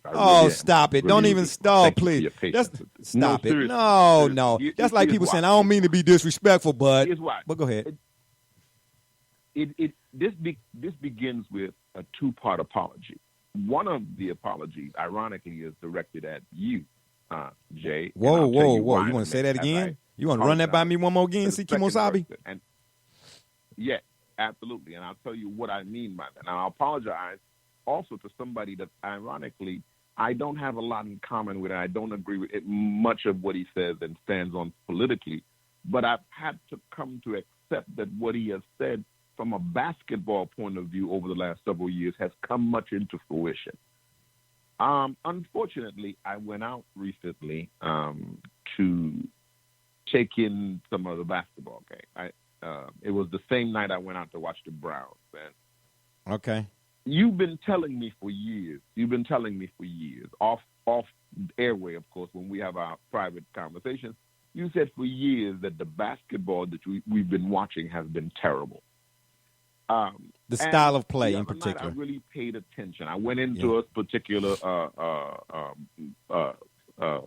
Stop it. Don't even stall, please. Stop it. No. That's like people saying, I don't mean to be disrespectful, but Here's why. But go ahead. This begins with a two-part apology. One of the apologies, ironically, is directed at you, Jay. Whoa. You want to say that again? You want to run that by me one more again, C. Kimosabi? Yeah, absolutely. And I'll tell you what I mean by that. Now, I apologize also to somebody that, ironically, I don't have a lot in common with, and I don't agree with much of what he says and stands on politically, but I've had to come to accept that what he has said from a basketball point of view over the last several years has come much into fruition. Unfortunately, I went out recently to take in some of the basketball game. It was the same night I went out to watch the Browns. And okay. You've been telling me for years, off airway, of course, when we have our private conversations, you said for years that the basketball that we've been watching has been terrible. The style of play in particular. I really paid attention. I went into a particular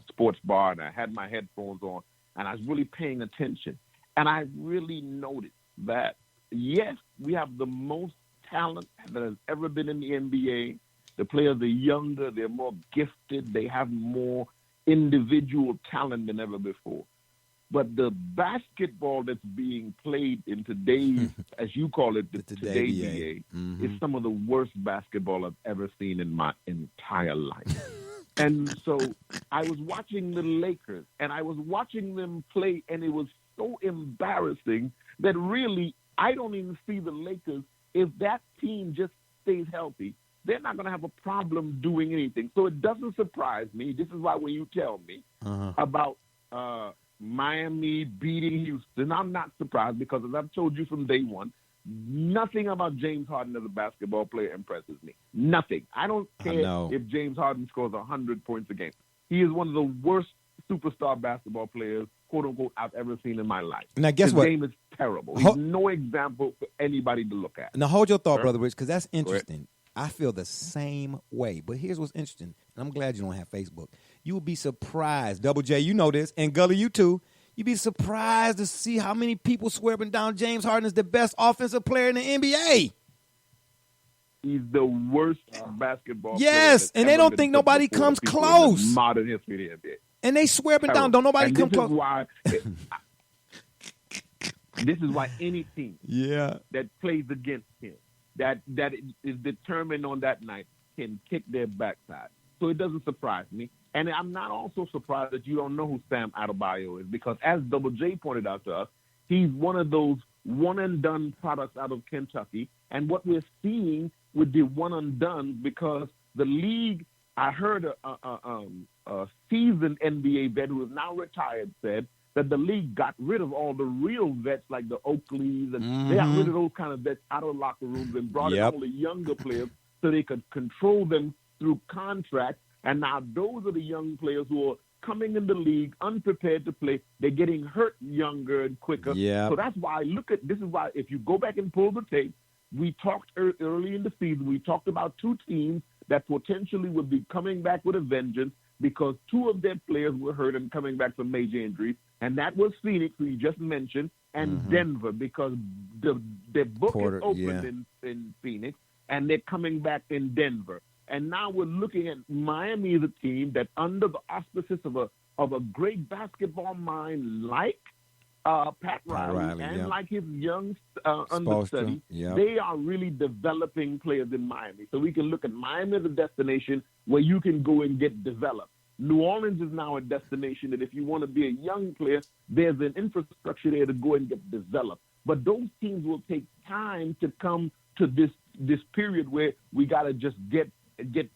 sports bar, and I had my headphones on, and I was really paying attention. And I really noticed that, yes, we have the most talent that has ever been in the NBA. The players are younger, they're more gifted, they have more individual talent than ever before. But the basketball that's being played in today's, as you call it, the today NBA, is some of the worst basketball I've ever seen in my entire life. And so I was watching the Lakers, and I was watching them play, and it was so embarrassing that really I don't even see the Lakers. If that team just stays healthy, they're not going to have a problem doing anything. So it doesn't surprise me. This is why when you tell me about Miami beating Houston, I'm not surprised, because as I've told you from day one, nothing about James Harden as a basketball player impresses me. Nothing. I don't care if James Harden scores 100 points a game. He is one of the worst superstar basketball players, quote unquote, I've ever seen in my life. Now, guess His what? game is terrible. He's no example for anybody to look at. Now, hold your thought, Brother Rich, because that's interesting. I feel the same way. But here's what's interesting, and I'm glad you don't have Facebook. You will be surprised. Double J, you know this, and Gully, you too. You'd be surprised to see how many people swear up and down James Harden is the best offensive player in the NBA. He's the worst basketball player. Yes, and they don't think nobody comes close. In modern history of the NBA. And they swear up and down, don't nobody come close. This is why any team that plays against him, that is determined on that night, can kick their backside. So it doesn't surprise me. And I'm not also surprised that you don't know who Sam Adebayo is, because as Double J pointed out to us, he's one of those one-and-done products out of Kentucky. And what we're seeing with the one-and-done, because the league, I heard a seasoned NBA vet who is now retired said that the league got rid of all the real vets like the Oakleys, and they got rid of those kind of vets out of the locker rooms and brought in all the younger players so they could control them through contract. And now those are the young players who are coming in the league unprepared to play. They're getting hurt younger and quicker. So that's why this is why if you go back and pull the tape, we talked early in the season, we talked about two teams that potentially would be coming back with a vengeance because two of their players were hurt and coming back from major injuries. And that was Phoenix, who you just mentioned, and Denver, because their book is opened in Phoenix, and they're coming back in Denver. And now we're looking at Miami as a team that, under the auspices of a great basketball mind like Pat Riley and like his young understudy, they are really developing players in Miami. So we can look at Miami as a destination where you can go and get developed. New Orleans is now a destination that if you want to be a young player, there's an infrastructure there to go and get developed. But those teams will take time to come to this period where we got to just get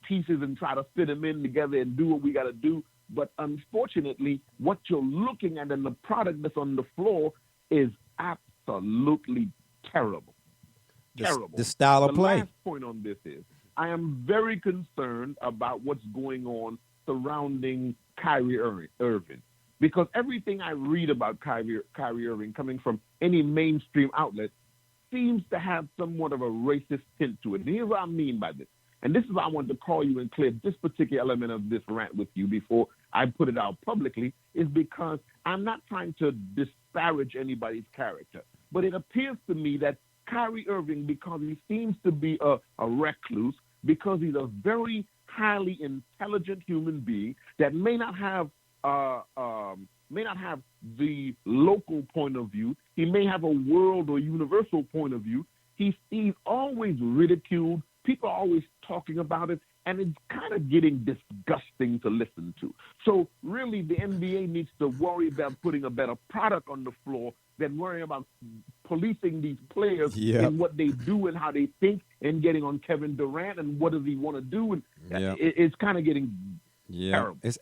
pieces and try to fit them in together and do what we got to do. But unfortunately, what you're looking at and the product that's on the floor is absolutely terrible. Terrible. The style of play. The last point on this is I am very concerned about what's going on surrounding Kyrie Irving, because everything I read about Kyrie Irving coming from any mainstream outlet seems to have somewhat of a racist tint to it. And here's what I mean by this. And this is why I wanted to call you and clear this particular element of this rant with you before I put it out publicly, is because I'm not trying to disparage anybody's character. But it appears to me that Kyrie Irving, because he seems to be a recluse, because he's a very highly intelligent human being that may not have the local point of view. He may have a world or universal point of view. He's always ridiculed. People are always talking about it, and it's kind of getting disgusting to listen to. So really, the NBA needs to worry about putting a better product on the floor than worrying about policing these players in what they do and how they think, and getting on Kevin Durant and what does he want to do. And it's kind of getting terrible. It's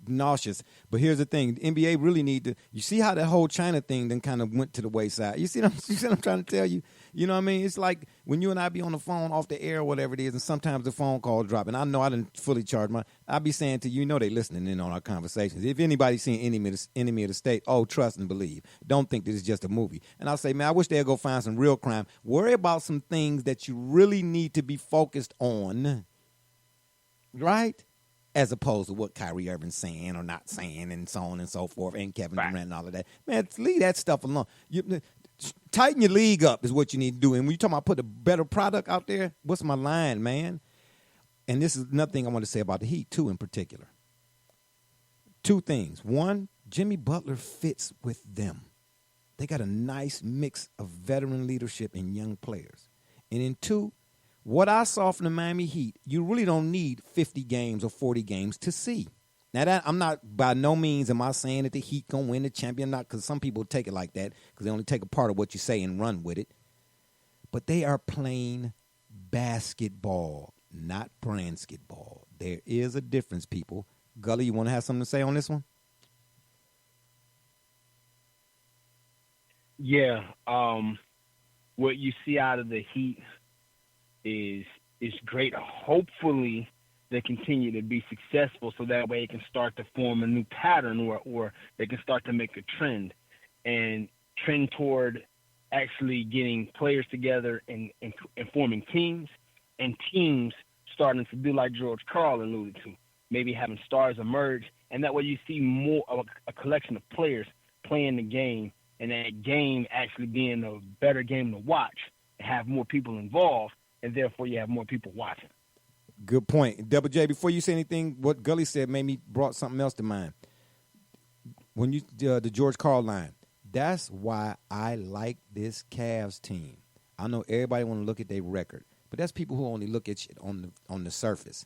nauseous. But here's the thing: the NBA really need to. You see how that whole China thing then kind of went to the wayside. You see what I'm trying to tell you? You know what I mean? It's like when you and I be on the phone off the air or whatever it is, and sometimes the phone call drop. And I know I didn't fully charge my. I be saying to you, they listening in on our conversations. If anybody's seen Enemy of the State, trust and believe. Don't think this is just a movie. And I'll say, man, I wish they'd go find some real crime. Worry about some things that you really need to be focused on, right? As opposed to what Kyrie Irving's saying or not saying, and so on and so forth, and Kevin Durant and all of that. Man, leave that stuff alone. Tighten your league up is what you need to do. And when you talking about put a better product out there, what's my line, man? And this is another thing I want to say about the Heat, too, in particular. Two things. One, Jimmy Butler fits with them. They got a nice mix of veteran leadership and young players. And then two, what I saw from the Miami Heat, you really don't need 50 games or 40 games to see. Now, that I'm not, by no means am I saying that the Heat going to win the champion, not because some people take it like that because they only take a part of what you say and run with it. But they are playing basketball, not basketball. There is a difference, people. Gully, you want to have something to say on this one? Yeah. What you see out of the Heat is great. Hopefully they continue to be successful so that way it can start to form a new pattern or they can start to make a trend toward actually getting players together and forming teams, and teams starting to do like George Karl alluded to, maybe having stars emerge, and that way you see more of a collection of players playing the game, and that game actually being a better game to watch and have more people involved, and therefore you have more people watching. Good point. Double J, before you say anything, what Gully said brought something else to mind. When you the George Karl line, that's why I like this Cavs team. I know everybody want to look at their record, but that's people who only look at shit on the surface.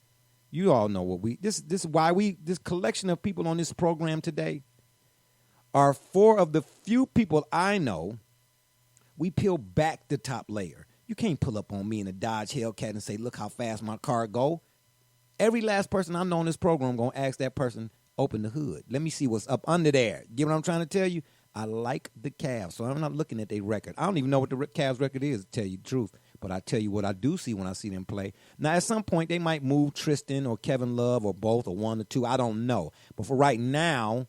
You all know what this is why this collection of people on this program today are four of the few people I know. We peel back the top layer. You can't pull up on me in a Dodge Hellcat and say, look how fast my car go. Every last person I know on this program going to ask that person, open the hood. Let me see what's up under there. Get what I'm trying to tell you? I like the Cavs, so I'm not looking at their record. I don't even know what the Cavs record is, to tell you the truth. But I tell you what I do see when I see them play. Now, at some point, they might move Tristan or Kevin Love or both or one or two. I don't know. But for right now,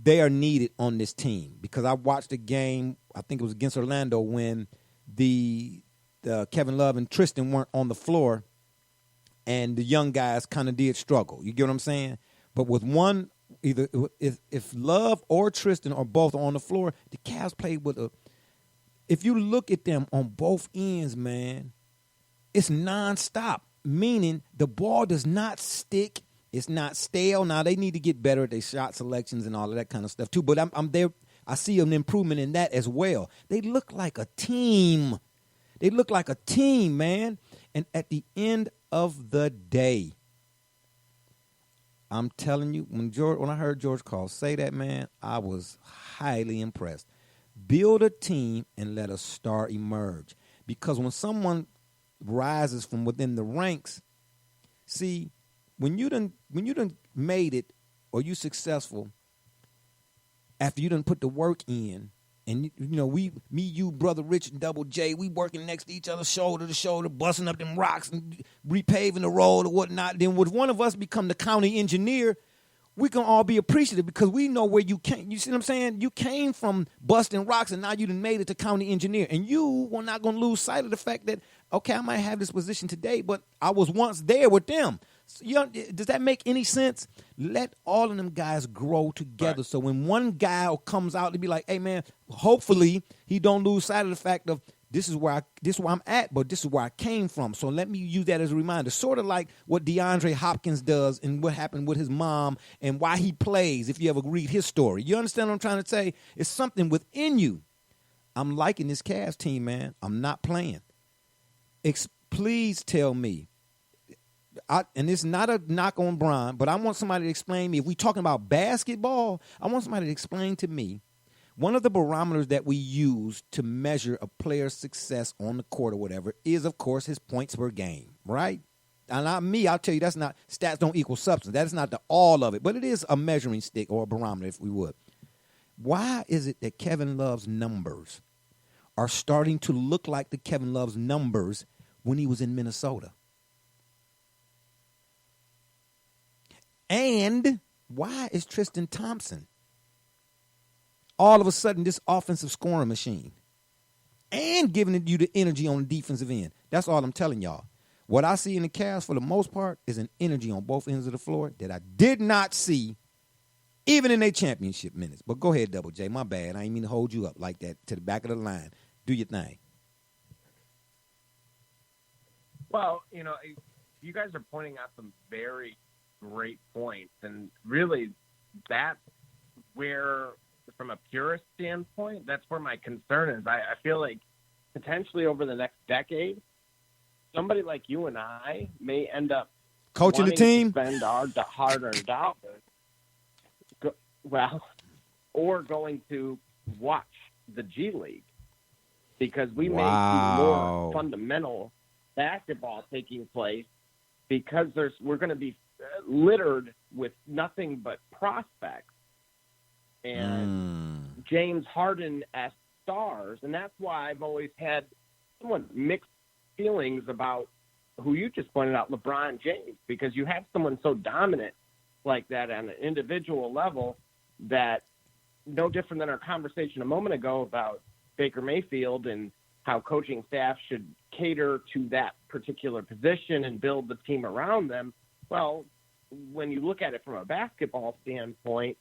they are needed on this team. Because I watched a game, I think it was against Orlando, when the Kevin Love and Tristan weren't on the floor, and the young guys kind of did struggle. You get what I'm saying? But with one, either if Love or Tristan or both are on the floor, the Cavs played with a – if you look at them on both ends, man, it's nonstop, meaning the ball does not stick. It's not stale. Now, they need to get better at their shot selections and all of that kind of stuff, too. But I'm there. I see an improvement in that as well. They look like a team. They look like a team, man. And at the end of the day, I'm telling you, when I heard George Karl say that, man, I was highly impressed. Build a team and let a star emerge. Because when someone rises from within the ranks, see, when you done made it or you successful after you done put the work in, and you, Brother Rich and Double J, we working next to each other, shoulder to shoulder, busting up them rocks and repaving the road or whatnot. Then would one of us become the county engineer, we can all be appreciative because we know where you came. You see what I'm saying? You came from busting rocks, and now you done made it to county engineer. And you were not going to lose sight of the fact that, okay, I might have this position today, but I was once there with them. So, does that make any sense? Let all of them guys grow together. Right. So when one guy comes out to be like, hey, man, hopefully he don't lose sight of the fact of, this is where I'm at, but this is where I came from. So let me use that as a reminder. Sort of like what DeAndre Hopkins does and what happened with his mom and why he plays, if you ever read his story. You understand what I'm trying to say? It's something within you. I'm liking this Cavs team, man. I'm not playing. Please tell me. And it's not a knock on Brian, but I want somebody to explain to me. If we're talking about basketball, I want somebody to explain to me one of the barometers that we use to measure a player's success on the court or whatever is, of course, his points per game, right? And I'll tell you, that's not – stats don't equal substance. That is not the all of it, but it is a measuring stick or a barometer, if we would. Why is it that Kevin Love's numbers are starting to look like the Kevin Love's numbers when he was in Minnesota? And why is Tristan Thompson all of a sudden this offensive scoring machine and giving you the energy on the defensive end? That's all I'm telling y'all. What I see in the Cavs for the most part is an energy on both ends of the floor that I did not see even in their championship minutes. But go ahead, Double J. My bad. I ain't mean to hold you up like that to the back of the line. Do your thing. Well, you guys are pointing out some very great points, and really that's where, from a purist standpoint, that's where my concern is. I feel like potentially over the next decade, somebody like you and I may end up coaching the team, spend our hard-earned dollars, or going to watch the G League, because we may see more fundamental basketball taking place, because we're going to be littered with nothing but prospects and James Harden-esque stars. And that's why I've always had somewhat mixed feelings about who you just pointed out, LeBron James, because you have someone so dominant like that on an individual level that, no different than our conversation a moment ago about Baker Mayfield and how coaching staff should cater to that particular position and build the team around them. Well, when you look at it from a basketball standpoint,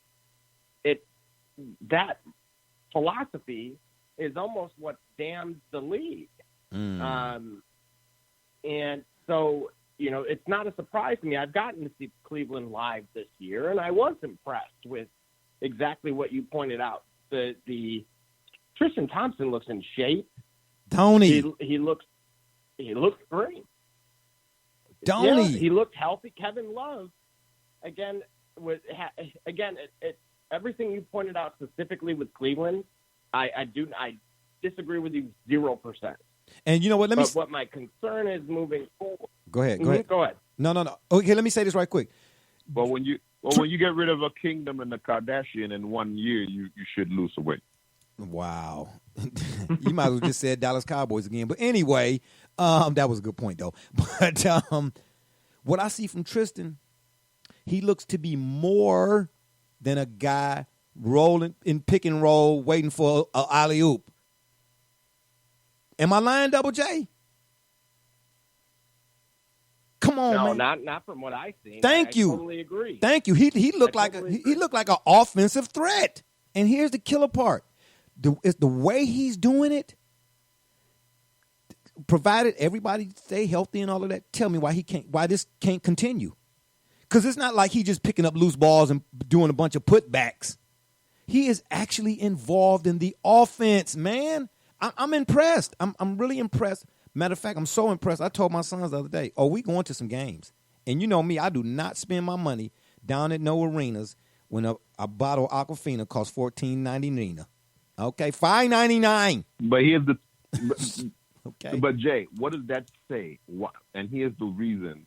that philosophy is almost what damns the league. And so, it's not a surprise to me. I've gotten to see Cleveland live this year, and I was impressed with exactly what you pointed out. The Tristan Thompson looks in shape. Don't he? He looks great. Don't he? He looked healthy. Kevin Love, again, everything you pointed out specifically with Cleveland, I disagree with you 0%. And you know what? But what my concern is moving forward. Go ahead. Go Mhm, ahead. Go ahead. No. Okay, let me say this right quick. Well, when you get rid of a kingdom and the Kardashian in 1 year, you should lose some weight. Wow. You might as well just said Dallas Cowboys again. But anyway, that was a good point, though. But what I see from Tristan, he looks to be more than a guy rolling in pick and roll, waiting for an alley-oop. Am I lying, Double J? Come on, No, man. not from what I see. Thank you. I totally agree. Thank you. He looked like totally he looked like an offensive threat. And here's the killer part: it's the way he's doing it. Provided everybody stay healthy and all of that. Tell me why this can't continue? Because it's not like he just picking up loose balls and doing a bunch of putbacks. He is actually involved in the offense, man. I'm impressed. I'm really impressed. Matter of fact, I'm so impressed. I told my sons the other day, we going to some games. And you know me, I do not spend my money down at no arenas when a bottle of Aquafina costs $14.99. Okay, $5.99. But here's the okay. But Jay, what does that say? And here's the reason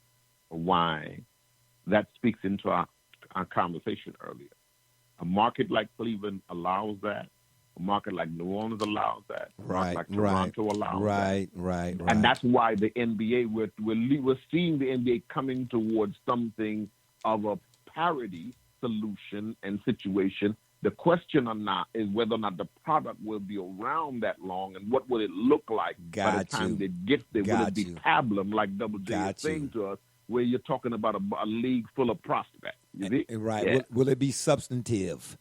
why that speaks into our conversation earlier. A market like Cleveland allows that. A market like New Orleans allows that. A market like Toronto allows that. Right. And that's why the NBA, we're seeing the NBA coming towards something of a parity solution and situation. The question or not is whether or not the product will be around that long, and what will it look like by the time they get there? Will it be pablum, like Double J is saying to us, where you're talking about a league full of prospects? Right. Yeah. Will it be substantive?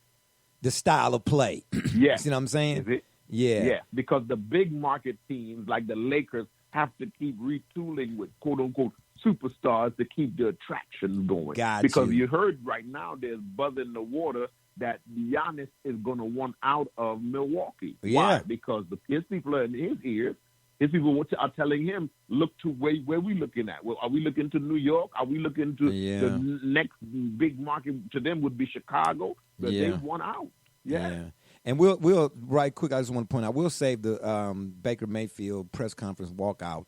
The style of play. Yeah. See what I'm saying? Is it? Yeah. Yeah, because the big market teams like the Lakers have to keep retooling with quote-unquote superstars to keep the attraction going. Because you heard right now there's buzz in the water that Giannis is going to want out of Milwaukee. Yeah. Why? Because his people are in his ears. His people are telling him, look to where we looking at. Well, are we looking to New York? Are we looking to the next big market to them would be Chicago? But they want out. Yeah. And we'll right quick, I just want to point out, we'll save the Baker Mayfield press conference walkout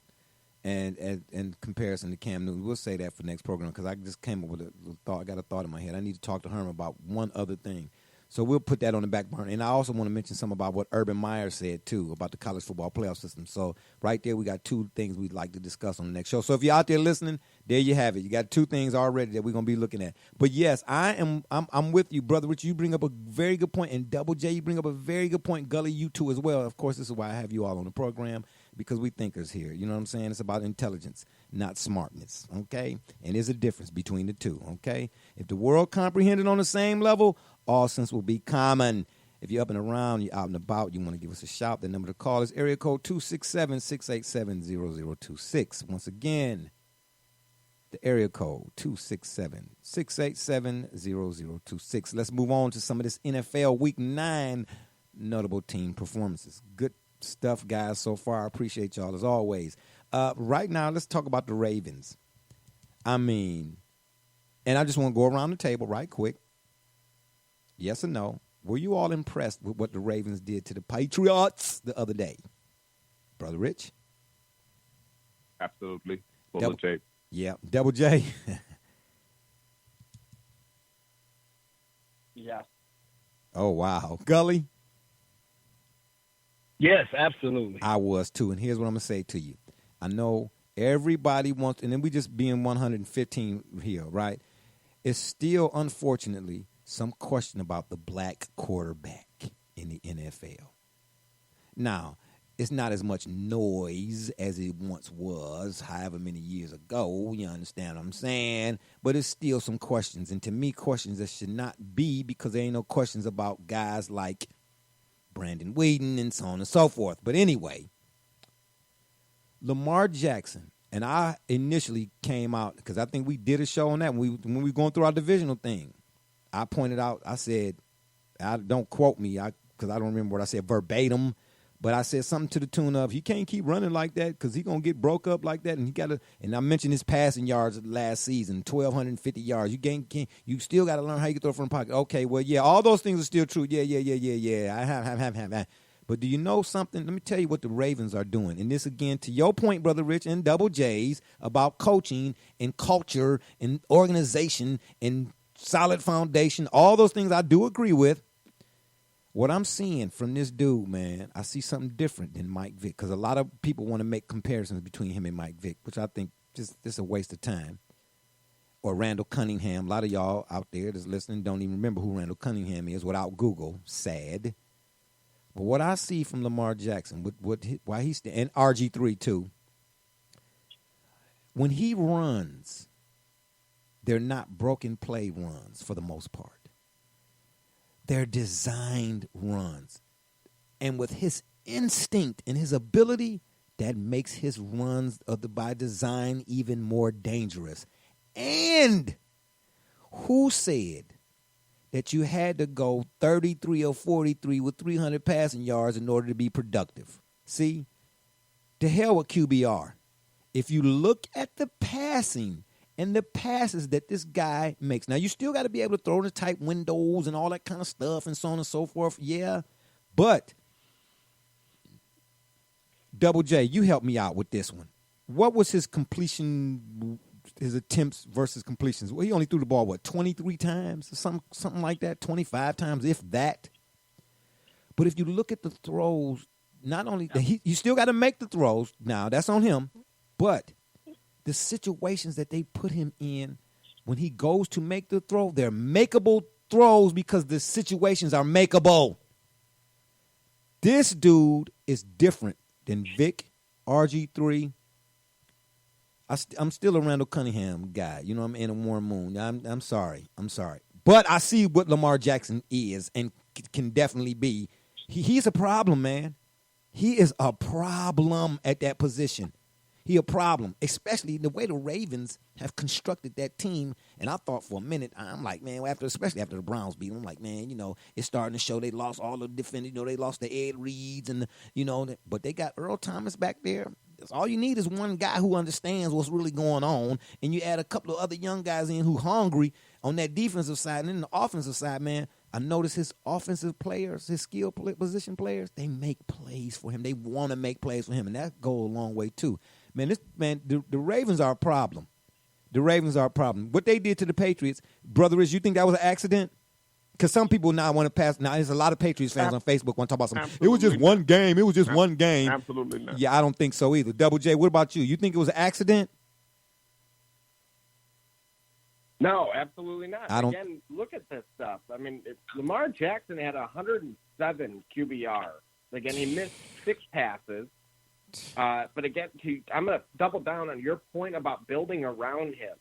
and in comparison to Cam Newton. We'll say that for next program because I just came up with a thought. I got a thought in my head. I need to talk to Herm about one other thing. So we'll put that on the back burner. And I also want to mention something about what Urban Meyer said, too, about the college football playoff system. So right there, we got two things we'd like to discuss on the next show. So if you're out there listening, there you have it. You got two things already that we're going to be looking at. But, yes, I'm with you, Brother Rich. You bring up a very good point. And Double J, you bring up a very good point. Gully, you too as well. Of course, this is why I have you all on the program, because we thinkers here. You know what I'm saying? It's about intelligence, not smartness, okay? And there's a difference between the two, okay? If the world comprehended on the same level, all sense will be common. If you're up and around, you're out and about, you want to give us a shout, the number to call is area code 267-687-0026. Once again, the area code 267-687-0026. Let's move on to some of this NFL Week 9 notable team performances. Good stuff, guys, so far. I appreciate y'all as always. Right now, let's talk about the Ravens. And I just want to go around the table right quick. Yes or no? Were you all impressed with what the Ravens did to the Patriots the other day? Brother Rich? Absolutely. Full of tape. Yeah. Double J? Yes. Oh, wow. Gully? Yes, absolutely. I was too. And here's what I'm going to say to you. I know everybody wants, and then we just being 115 here, right? It's still, unfortunately, some question about the black quarterback in the NFL. Now, it's not as much noise as it once was, however many years ago. You understand what I'm saying? But it's still some questions. And to me, questions that should not be, because there ain't no questions about guys like Brandon Whedon and so on and so forth. But anyway, Lamar Jackson, and I initially came out, because I think we did a show on that when we were going through our divisional thing. I pointed out, I said, don't quote me, because I don't remember what I said verbatim, but I said something to the tune of, he can't keep running like that because he's going to get broke up like that. And I mentioned his passing yards last season, 1,250 yards. You still got to learn how you can throw from the pocket. Okay, well, yeah, all those things are still true. Yeah. I have. But do you know something? Let me tell you what the Ravens are doing. And this, again, to your point, Brother Rich, and Double J's, about coaching and culture and organization and solid foundation, all those things I do agree with. What I'm seeing from this dude, man, I see something different than Mike Vick, because a lot of people want to make comparisons between him and Mike Vick, which I think just is a waste of time. Or Randall Cunningham. A lot of y'all out there that's listening don't even remember who Randall Cunningham is without Google. Sad. But what I see from Lamar Jackson, why he's and RG3 too, when he runs, they're not broken play runs for the most part. They're designed runs. And with his instinct and his ability, that makes his runs by design even more dangerous. And who said that you had to go 33 or 43 with 300 passing yards in order to be productive? See, to hell with QBR. If you look at the passing and the passes that this guy makes. Now, you still got to be able to throw in the tight windows and all that kind of stuff and so on and so forth. Yeah, but Double J, you help me out with this one. What was his completion, his attempts versus completions? Well, he only threw the ball, 23 times? Something like that, 25 times, if that. But if you look at the throws, not only you still got to make the throws. Now, that's on him. But the situations that they put him in when he goes to make the throw, they're makeable throws because the situations are makeable. This dude is different than Vic, RG3. I'm still a Randall Cunningham guy. You know, I'm in a warm moon. I'm sorry. But I see what Lamar Jackson is and can definitely be. He's a problem, man. He is a problem at that position. He a problem, especially the way the Ravens have constructed that team. And I thought for a minute, I'm like, man, especially after the Browns beat them, I'm like, man, it's starting to show they lost all the defenders. They lost the Ed Reeds and but they got Earl Thomas back there. All you need is one guy who understands what's really going on, and you add a couple of other young guys in who hungry on that defensive side. And then the offensive side, man, I notice his offensive players, his skill position players, they make plays for him. They want to make plays for him, and that goes a long way too. The Ravens are a problem. The Ravens are a problem. What they did to the Patriots, Brother Rich, you think that was an accident? Because some people now want to pass. Now, there's a lot of Patriots fans on Facebook want to talk about something. It was just one game. It was just one game. Absolutely not. Yeah, I don't think so either. Double J, what about you? You think it was an accident? No, absolutely not. I don't. Again, look at this stuff. I mean, Lamar Jackson had 107 QBR. Again, he missed 6 passes. But again, I'm going to double down on your point about building around him.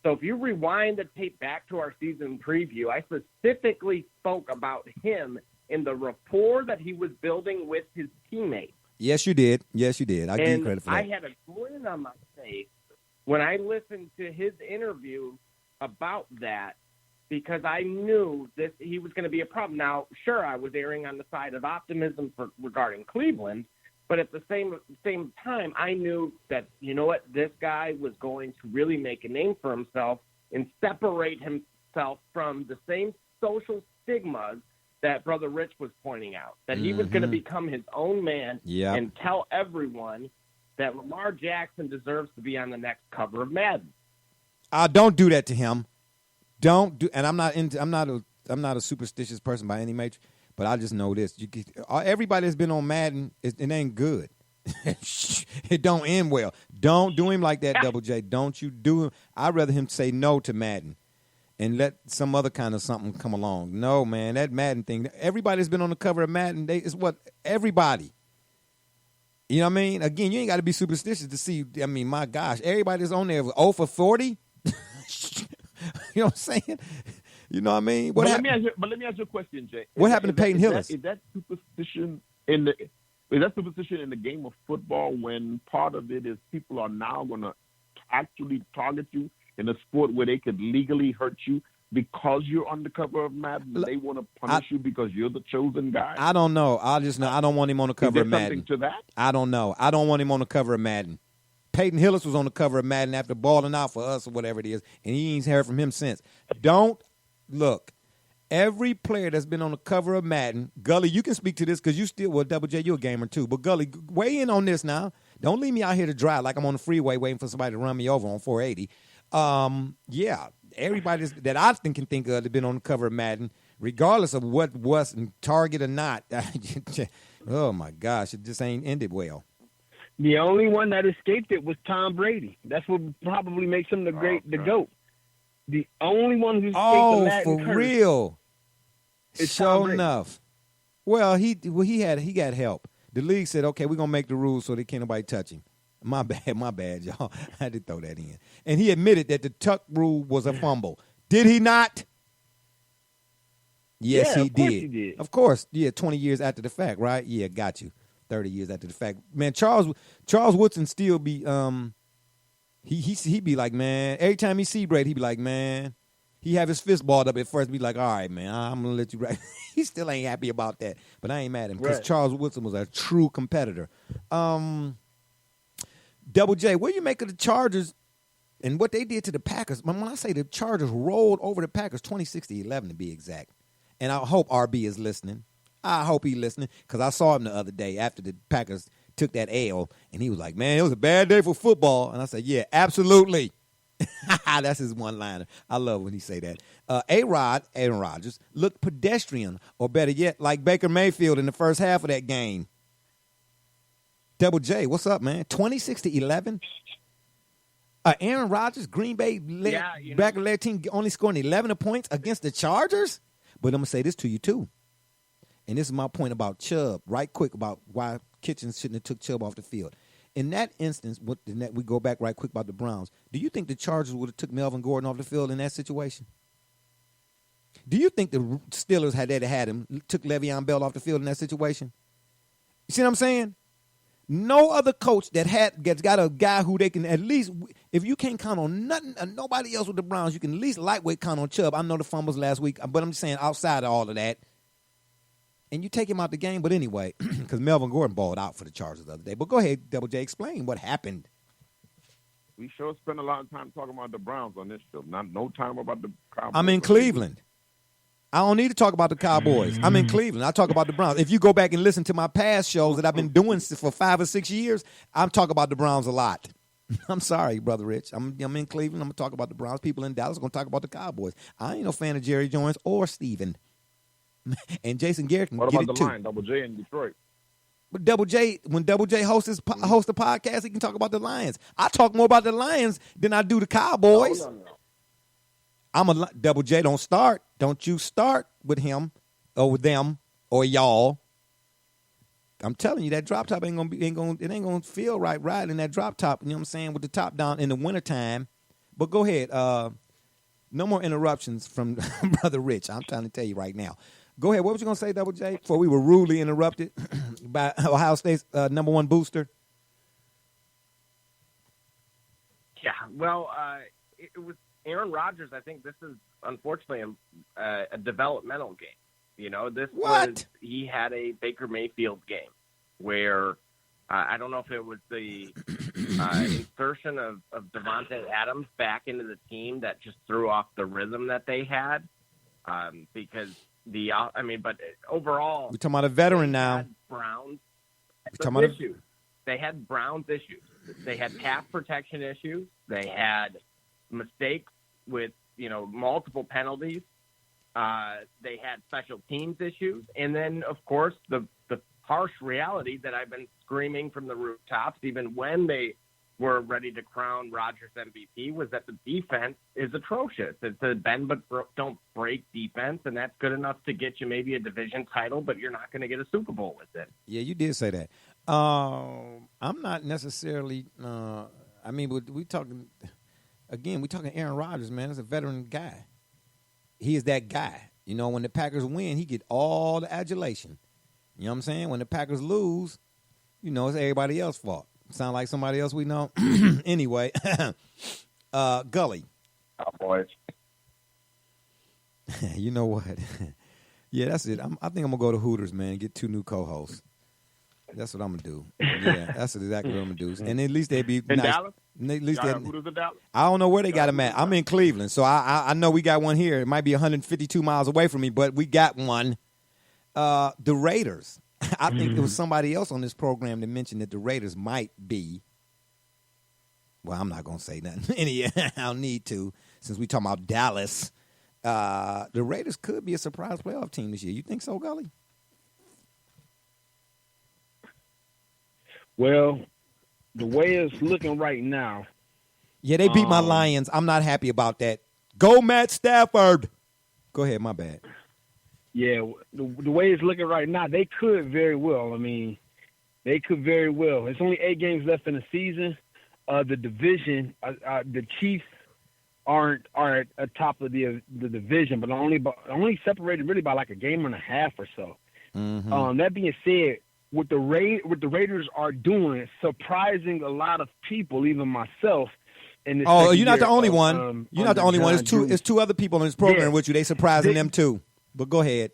So if you rewind the tape back to our season preview, I specifically spoke about him in the rapport that he was building with his teammates. Yes, you did. I give you credit for that. I had a grin on my face when I listened to his interview about that, because I knew that he was going to be a problem. Now, sure, I was erring on the side of optimism regarding Cleveland, but at the same time, I knew that, you know what, this guy was going to really make a name for himself and separate himself from the same social stigmas that Brother Rich was pointing out, that he was going to become his own man and tell everyone that Lamar Jackson deserves to be on the next cover of Madden. Don't do that to him. Don't do, and I'm not a superstitious person by any means. But I just know this. Everybody that's been on Madden, it ain't good. It don't end well. Don't do him like that, Double J. Don't you do him. I'd rather him say no to Madden and let some other kind of something come along. No, man, that Madden thing. Everybody that's been on the cover of Madden, it's what everybody. You know what I mean? Again, you ain't got to be superstitious to see. I mean, my gosh, everybody that's on there was 0 for 40. You know what I'm saying? You know what I mean? Let me ask you a question, Jay. What happened to Peyton Hillis? Is that superstition in the game of football, when part of it is people are now going to actually target you in a sport where they could legally hurt you because you're on the cover of Madden? They want to punish you because you're the chosen guy? I don't know. I just know I don't want him on the cover of Madden. Is there something to that? I don't know. I don't want him on the cover of Madden. Peyton Hillis was on the cover of Madden after balling out for us or whatever it is, and he ain't heard from him since. Look, Every player that's been on the cover of Madden, Gully, you can speak to this because you still, well, Double J, you're a gamer too. But Gully, weigh in on this now. Don't leave me out here to dry like I'm on the freeway waiting for somebody to run me over on 480. Yeah, everybody that I can think of that's been on the cover of Madden, regardless of what was in Target or not. Oh my gosh, it just ain't ended well. The only one that escaped it was Tom Brady. That's what probably makes him the GOAT. The only one who escaped the Madden for curse real. is Sure Tom Brady. enough. Well, he got help. The league said, okay, we're gonna make the rules so that can't nobody touch him. My bad, y'all. I had to throw that in. And he admitted that the tuck rule was a fumble. Did he not? Yes, Yeah, he of course did. he did. Of course. Yeah, 20 years after the fact, right? Yeah, got you. 30 years after the fact. Man, Charles Woodson still be he be like, man, every time he see Brady, he be like, man, he have his fist balled up at first, be like, all right, man, I'm gonna let you right. He still ain't happy about that. But I ain't mad at him because Right. Charles Woodson was a true competitor. Double J, what do you make of the Chargers and what they did to the Packers? When I say the Chargers rolled over the Packers 26-11 to be exact. And I hope RB is listening. I hope he's listening because I saw him the other day after the Packers took that L, and he was like, man, it was a bad day for football. And I said, yeah, absolutely. That's his one-liner. I love when he say that. Aaron Rodgers, looked pedestrian, or better yet, like Baker Mayfield in the first half of that game. Double J, what's up, man? 26-11? Aaron Rodgers, Green Bay back of their team only scoring 11 points against the Chargers? But I'm going to say this to you, too. And this is my point about Chubb, right quick, about why Kitchens shouldn't have took Chubb off the field. In that instance, we go back right quick about the Browns. Do you think the Chargers would have took Melvin Gordon off the field in that situation? Do you think the Steelers, had they had him, took Le'Veon Bell off the field in that situation? You see what I'm saying? No other coach that's got a guy who they can at least, if you can't count on nothing, nobody else with the Browns, you can at least lightweight count on Chubb. I know the fumbles last week, but I'm just saying outside of all of that, and you take him out the game. But anyway, because Melvin Gordon balled out for the Chargers the other day. But go ahead, Double J, explain what happened. We sure spend a lot of time talking about the Browns on this show. No time about the Cowboys. I'm in Cleveland. I don't need to talk about the Cowboys. I'm in Cleveland. I talk about the Browns. If you go back and listen to my past shows that I've been doing for 5 or 6 years, I'm talking about the Browns a lot. I'm sorry, Brother Rich. I'm in Cleveland. I'm going to talk about the Browns. People in Dallas are going to talk about the Cowboys. I ain't no fan of Jerry Jones or Steven. And Jason Garrett can What get about it the too. line, Double J in Detroit? But Double J, when Double J hosts a podcast, he can talk about the Lions. I talk more about the Lions than I do the Cowboys. No. Double J. Don't start. Don't you start with him or with them or y'all. I'm telling you, that drop top ain't gonna feel right in that drop top. You know what I'm saying? With the top down in the wintertime. But go ahead. No more interruptions from Brother Rich. I'm trying to tell you right now. Go ahead. What was you gonna say, Double J? Before we were rudely interrupted by Ohio State's #1 booster. Yeah, well, it was Aaron Rodgers. I think this is unfortunately a developmental game. You know, he had a Baker Mayfield game where I don't know if it was the insertion of Devontae Adams back into the team that just threw off the rhythm that they had. Because but overall, We're talking about a veteran now. Browns We're talking about issues. They had Browns issues. They had pass protection issues. They had mistakes with multiple penalties. They had special teams issues, and then of course the harsh reality that I've been screaming from the rooftops, even when they were ready to crown Rodgers MVP, was that the defense is atrocious. It's a bend but don't break defense, and that's good enough to get you maybe a division title, but you're not going to get a Super Bowl with it. Yeah, you did say that. I'm not necessarily. We talking Aaron Rodgers, man. He's a veteran guy. He is that guy. You know, when the Packers win, he get all the adulation. You know what I'm saying? When the Packers lose, it's everybody else's fault. Sound like somebody else we know? Anyway, Gully. Cowboys. You know what? Yeah, that's it. I think I'm going to go to Hooters, man, and get 2 new co-hosts. That's what I'm gonna do. Yeah, that's exactly what I'm gonna do. And at least they'd be In nice. Dallas? At least Y'all got Hooters in Dallas? I don't know where they got them Y'all at. I'm in Cleveland, so I know we got one here. It might be 152 miles away from me, but we got one. The Raiders. I think there was somebody else on this program that mentioned that the Raiders might be. Well, I'm not gonna say nothing. I don't need to, since we talking about Dallas. The Raiders could be a surprise playoff team this year. You think so, Gully? Well, the way it's looking right now. Yeah, they beat my Lions. I'm not happy about that. Go, Matt Stafford. Go ahead, my bad. Yeah, the way it's looking right now, they could very well. I mean, they could very well. It's only 8 games left in the season. The division, the Chiefs are at top of the division, but only separated really by like a game and a half or so. Mm-hmm. That being said, what the Raiders are doing, surprising a lot of people, even myself. In this You're not the only one. You're not the only one. It's two other people in this program with you. They surprising them too. But go ahead.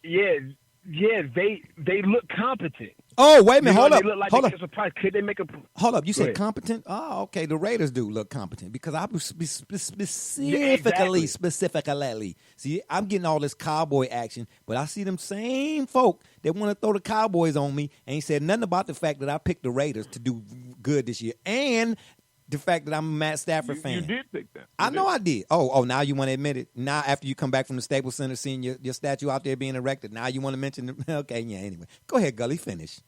Yeah, they look competent. Oh, wait a minute. Hold up. They look like Hold they up. surprised. Could they make a? Hold up. You said ahead. competent? Oh, okay. The Raiders do look competent because I was specifically. exactly. See, I'm getting all this cowboy action, but I see them same folk that want to throw the Cowboys on me ain't said nothing about the fact that I picked the Raiders to do good this year and the fact that I'm a Matt Stafford fan. You did pick that. I know I did. Oh, now you want to admit it? Now after you come back from the Staples Center seeing your statue out there being erected, now you want to mention it? Okay, yeah, anyway. Go ahead, Gully, finish.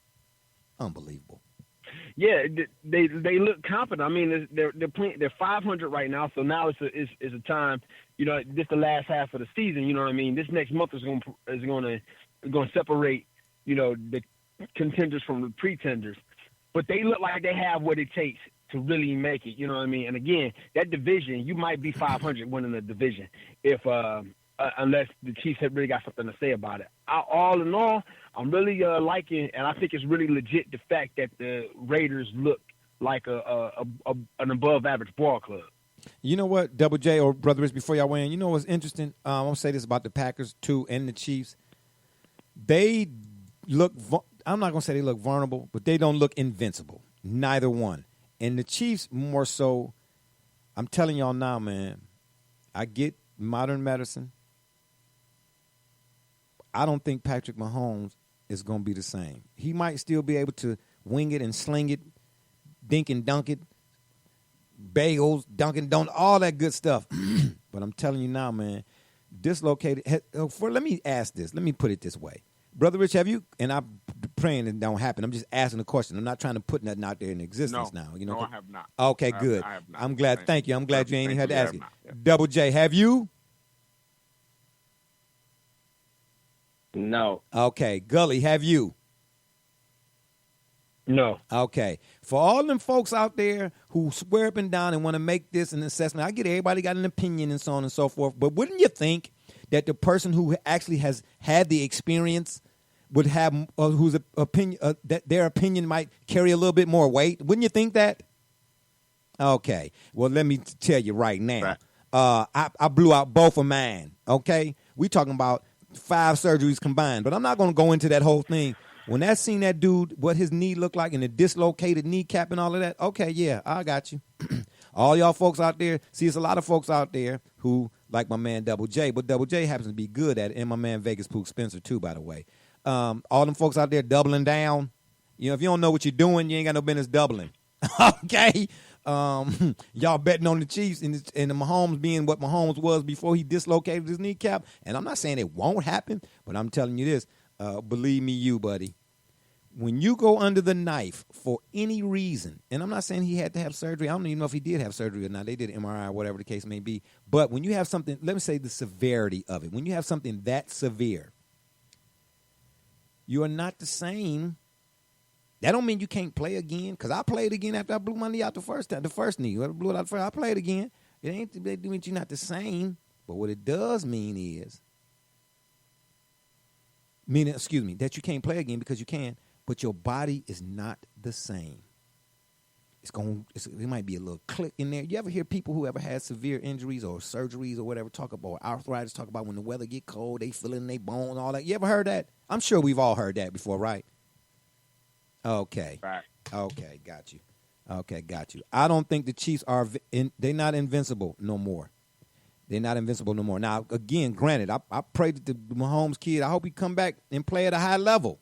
Unbelievable. Yeah, they look confident. I mean, they're playing. They're 500 right now, so now it's a time. You know, this the last half of the season. You know what I mean? This next month is going to separate. You know, the contenders from the pretenders, but they look like they have what it takes to really make it. You know what I mean? And again, that division, you might be 500 winning the division if unless the Chiefs have really got something to say about it. All in all, I'm really liking, and I think it's really legit the fact that the Raiders look like an above-average ball club. You know what, Double J or Brother Rich, before y'all weigh in, you know what's interesting? I'm going to say this about the Packers, too, and the Chiefs. They look, I'm not going to say they look vulnerable, but they don't look invincible. Neither one. And the Chiefs more so, I'm telling y'all now, man, I get modern medicine. I don't think Patrick Mahomes is going to be the same. He might still be able to wing it and sling it, dink and dunk it, bagels, Dunkin' Donuts, all that good stuff. But I'm telling you now, man, dislocated. Let me ask this. Let me put it this way. Brother Rich, have you, and I'm praying it don't happen. I'm just asking a question. I'm not trying to put nothing out there in existence now. You know? No, I have not. Okay, good. I have not. I'm glad. Thank you. I'm glad you ain't even had to ask it. Yeah. Double J, have you? No. Okay. Gully, have you? No. Okay. For all them folks out there who swear up and down and want to make this an assessment, I get everybody got an opinion and so on and so forth. But wouldn't you think that the person who actually has had the experience would have whose opinion that their opinion might carry a little bit more weight? Wouldn't you think that? Okay. Well, let me tell you right now. Right. I blew out both of mine. Okay. We talking about 5 surgeries combined, but I'm not going to go into that whole thing. When I seen that dude, what his knee looked like and the dislocated kneecap and all of that, okay, yeah, I got you. All y'all folks out there, see, it's a lot of folks out there who like my man Double J, but Double J happens to be good at it, and my man Vegas Pook Spencer too, by the way. All them folks out there doubling down, you know, if you don't know what you're doing, you ain't got no business doubling. Okay? Y'all betting on the Chiefs and the Mahomes being what Mahomes was before he dislocated his kneecap, and I'm not saying it won't happen, but I'm telling you this, believe me, you buddy, when you go under the knife for any reason, and I'm not saying he had to have surgery. I don't even know if he did have surgery or not. They did MRI or whatever the case may be. But when you have something, let me say the severity of it. When you have something that severe, you are not the same. That don't mean you can't play again, because I played again after I blew my knee out the first knee. I blew it out first. I played again. It ain't that means you're not the same. But what it does mean is, that you can't play again because you can, but your body is not the same. It might be a little click in there. You ever hear people who ever had severe injuries or surgeries or whatever talk about arthritis, talk about when the weather get cold, they feel it in their bones, all that. You ever heard that? I'm sure we've all heard that before, right? Okay. Right. Okay, got you. Okay, got you. I don't think the Chiefs are they're not invincible no more. They're not invincible no more. Now, again, granted, I pray that the Mahomes kid, I hope he come back and play at a high level.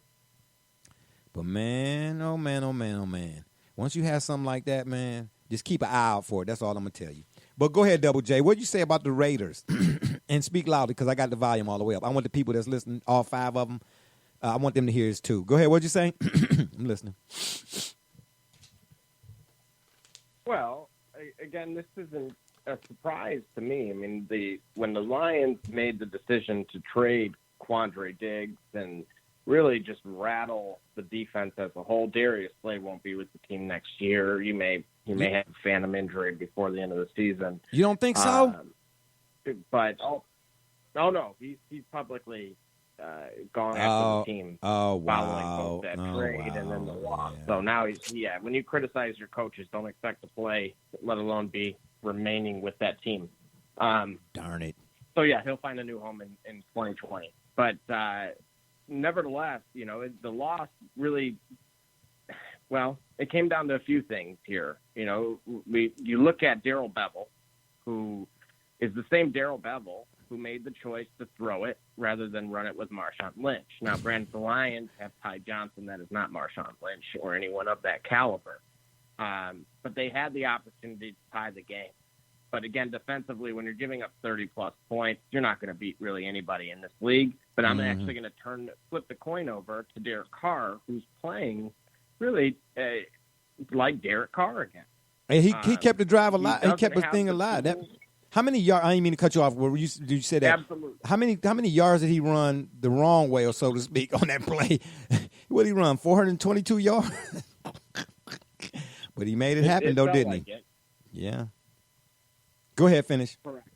But man, oh man, oh man, oh man. Once you have something like that, man, just keep an eye out for it. That's all I'm going to tell you. But go ahead, Double J. What did you say about the Raiders? And speak loudly because I got the volume all the way up. I want the people that's listening, all 5 of them, I want them to hear this too. Go ahead. What'd you say? I'm listening. Well, again, this isn't a surprise to me. I mean, when the Lions made the decision to trade Quandre Diggs and really just rattle the defense as a whole, Darius Slay won't be with the team next year. He may have a phantom injury before the end of the season. You don't think so? But no, he's publicly gone after the team following both that trade and then the loss. Yeah. So now when you criticize your coaches, don't expect to play, let alone be remaining with that team. Darn it. So yeah, he'll find a new home in 2020. But nevertheless, the loss really, well, it came down to a few things here. You look at Darrell Bevel, who is the same Darrell Bevel who made the choice to throw it rather than run it with Marshawn Lynch. Now, granted, the Lions have Ty Johnson, that is not Marshawn Lynch or anyone of that caliber. But they had the opportunity to tie the game. But again, defensively, when you're giving up 30-plus points, you're not going to beat really anybody in this league. But I'm actually going to flip the coin over to Derek Carr, who's playing really like Derek Carr again. And he kept the drive alive. He kept the thing alive. How many yards? I didn't mean to cut you off. Did you say that? Absolutely. How many yards did he run the wrong way, or so to speak, on that play? What did he run? 422 yards. But he made it happen, though, didn't he? Yeah. Go ahead, finish. Correct.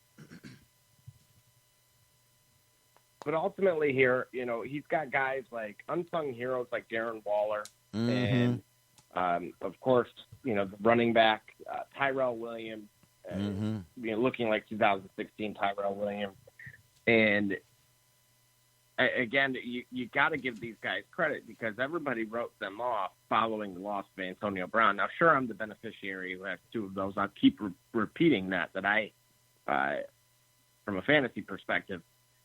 But ultimately here, he's got guys like unsung heroes like Darren Waller and, of course, the running back Tyrell Williams, looking like 2016 Tyrell Williams. And, again, you got to give these guys credit because everybody wrote them off following the loss of Antonio Brown. Now, sure, I'm the beneficiary who has 2 of those. I'll keep repeating that I, from a fantasy perspective,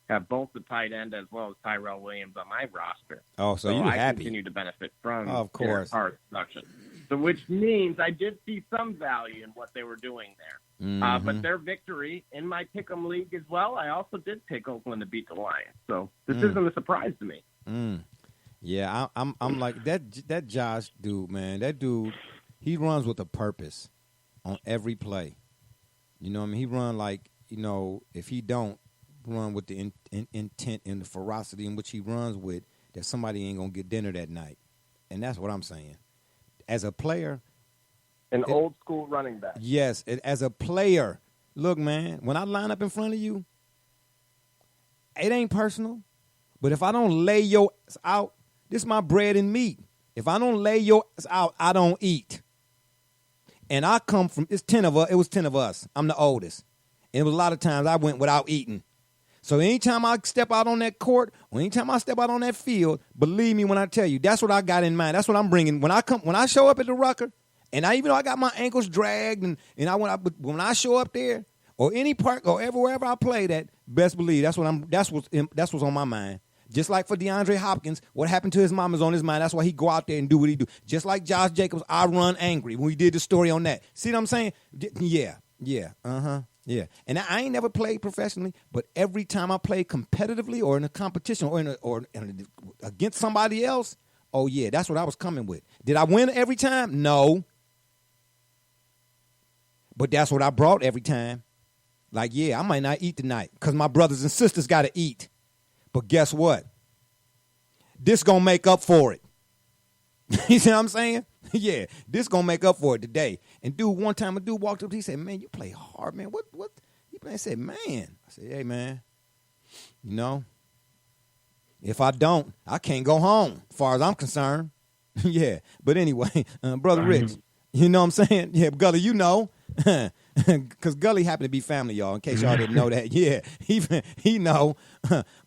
have both the tight end as well as Tyrell Williams on my roster. Oh, so you're happy. I continue to benefit from of course. Derek Carr's production. So which means I did see some value in what they were doing there. But their victory in my Pick'em League as well, I also did pick Oakland to beat the Lions. So this isn't a surprise to me. Yeah, I'm like that Josh dude, man. That dude, he runs with a purpose on every play. You know what I mean? He run like, if he don't run with the intent and the ferocity in which he runs with, that somebody ain't going to get dinner that night. And that's what I'm saying. As a player. Old school running back. Yes, as a player. Look, man, when I line up in front of you, it ain't personal. But if I don't lay your ass out, this is my bread and meat. If I don't lay your ass out, I don't eat. And I come from, it's 10 of us. It was 10 of us. I'm the oldest. And it was a lot of times I went without eating. So anytime I step out on that court, or anytime I step out on that field, believe me when I tell you, that's what I got in mind. That's what I'm bringing. When I show up at the Rucker, and even though I got my ankles dragged, and when I show up there, or any park, or wherever I play, that best believe that's what's on my mind. Just like for DeAndre Hopkins, what happened to his mom is on his mind. That's why he go out there and do what he do. Just like Josh Jacobs, I run angry when we did the story on that. See what I'm saying? Yeah. Yeah. And I ain't never played professionally, but every time I play competitively or in a competition or against somebody else, oh yeah, that's what I was coming with. Did I win every time? No. But that's what I brought every time. Like, yeah, I might not eat tonight because my brothers and sisters got to eat. But guess what? This going to make up for it. You see what I'm saying? Yeah, this going to make up for it today. And one time a dude walked up, he said, man, you play hard, man. What? He said, man. I said, hey, man, if I don't, I can't go home as far as I'm concerned. Yeah, but anyway, Brother Rich, you know what I'm saying? Yeah, brother, Because Gully happened to be family, y'all. In case y'all didn't know that, yeah, he know.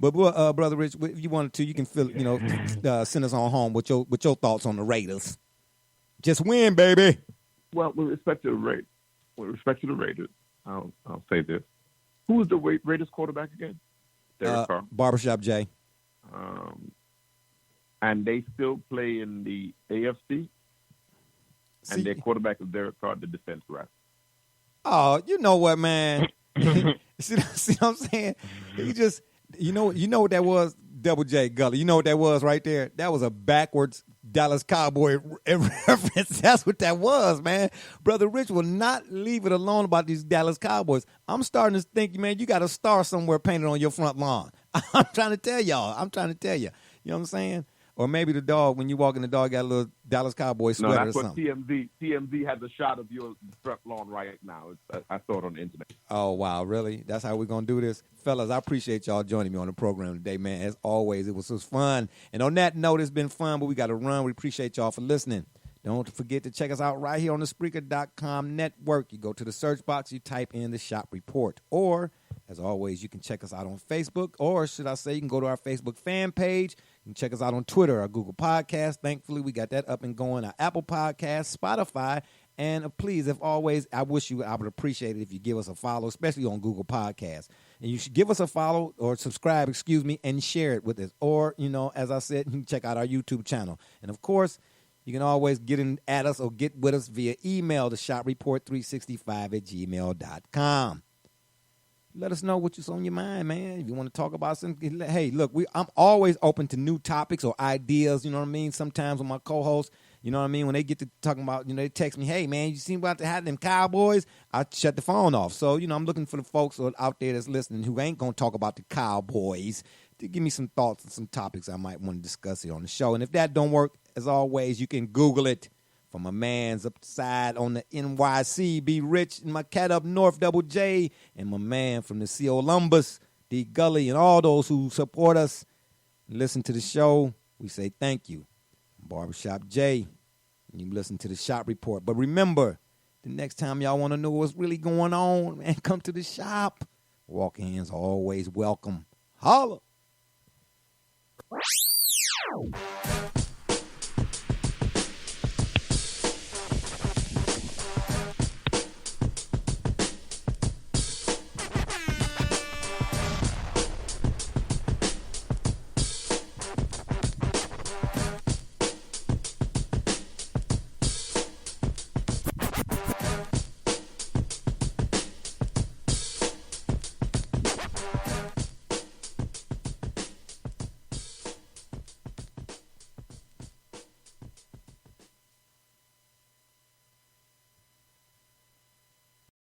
But brother Rich, if you wanted to, you can send us on home with your thoughts on the Raiders. Just win, baby. Well, with respect to the Raiders, I'll say this: who is the Raiders quarterback again? Derek Carr. Barbershop J. And they still play in the AFC. And their quarterback is Derek Carr, the defense ref. Oh, you know what, man? see what I'm saying? He just, you know what that was, Double J Gully. You know what that was right there? That was a backwards Dallas Cowboy reference. That's what that was, man. Brother Rich will not leave it alone about these Dallas Cowboys. I'm starting to think, man, you got a star somewhere painted on your front lawn. I'm trying to tell y'all. You know what I'm saying? Or maybe the dog, when you walk in, the dog got a little Dallas Cowboy sweater or something. No, that's what TMZ has a shot of your front lawn right now. I saw it on the internet. Oh, wow, really? That's how we're going to do this? Fellas, I appreciate y'all joining me on the program today, man. As always, it was fun. And on that note, it's been fun, but we got to run. We appreciate y'all for listening. Don't forget to check us out right here on the Spreaker.com network. You go to the search box, you type in the Shop Report. Or, as always, you can check us out on Facebook. Or, should I say, you can go to our Facebook fan page. You can check us out on Twitter, our Google Podcast. Thankfully, we got that up and going. Our Apple Podcast, Spotify. And please, if always, I would appreciate it if you give us a follow, especially on Google Podcasts. And you should give us a follow or subscribe, and share it with us. Or, as I said, you can check out our YouTube channel. And, of course, you can always get at us or get with us via email to shopreport365@gmail.com. Let us know what's on your mind, man. If you want to talk about something, hey, look, I'm always open to new topics or ideas, you know what I mean? Sometimes with my co-hosts, you know what I mean? When they get to talking about, they text me, hey, man, you seen about to have them Cowboys? I shut the phone off. So, I'm looking for the folks out there that's listening who ain't going to talk about the Cowboys to give me some thoughts and some topics I might want to discuss here on the show. And if that don't work, as always, you can Google it. From my man's upside on the NYC, Be Rich, and my cat up north, Double J, and my man from the CO Columbus, D Gully, and all those who support us and listen to the show, we say thank you. Barbershop J, and you listen to the Shop Report. But remember, the next time y'all want to know what's really going on, man, come to the shop. Walk-ins are always welcome. Holla!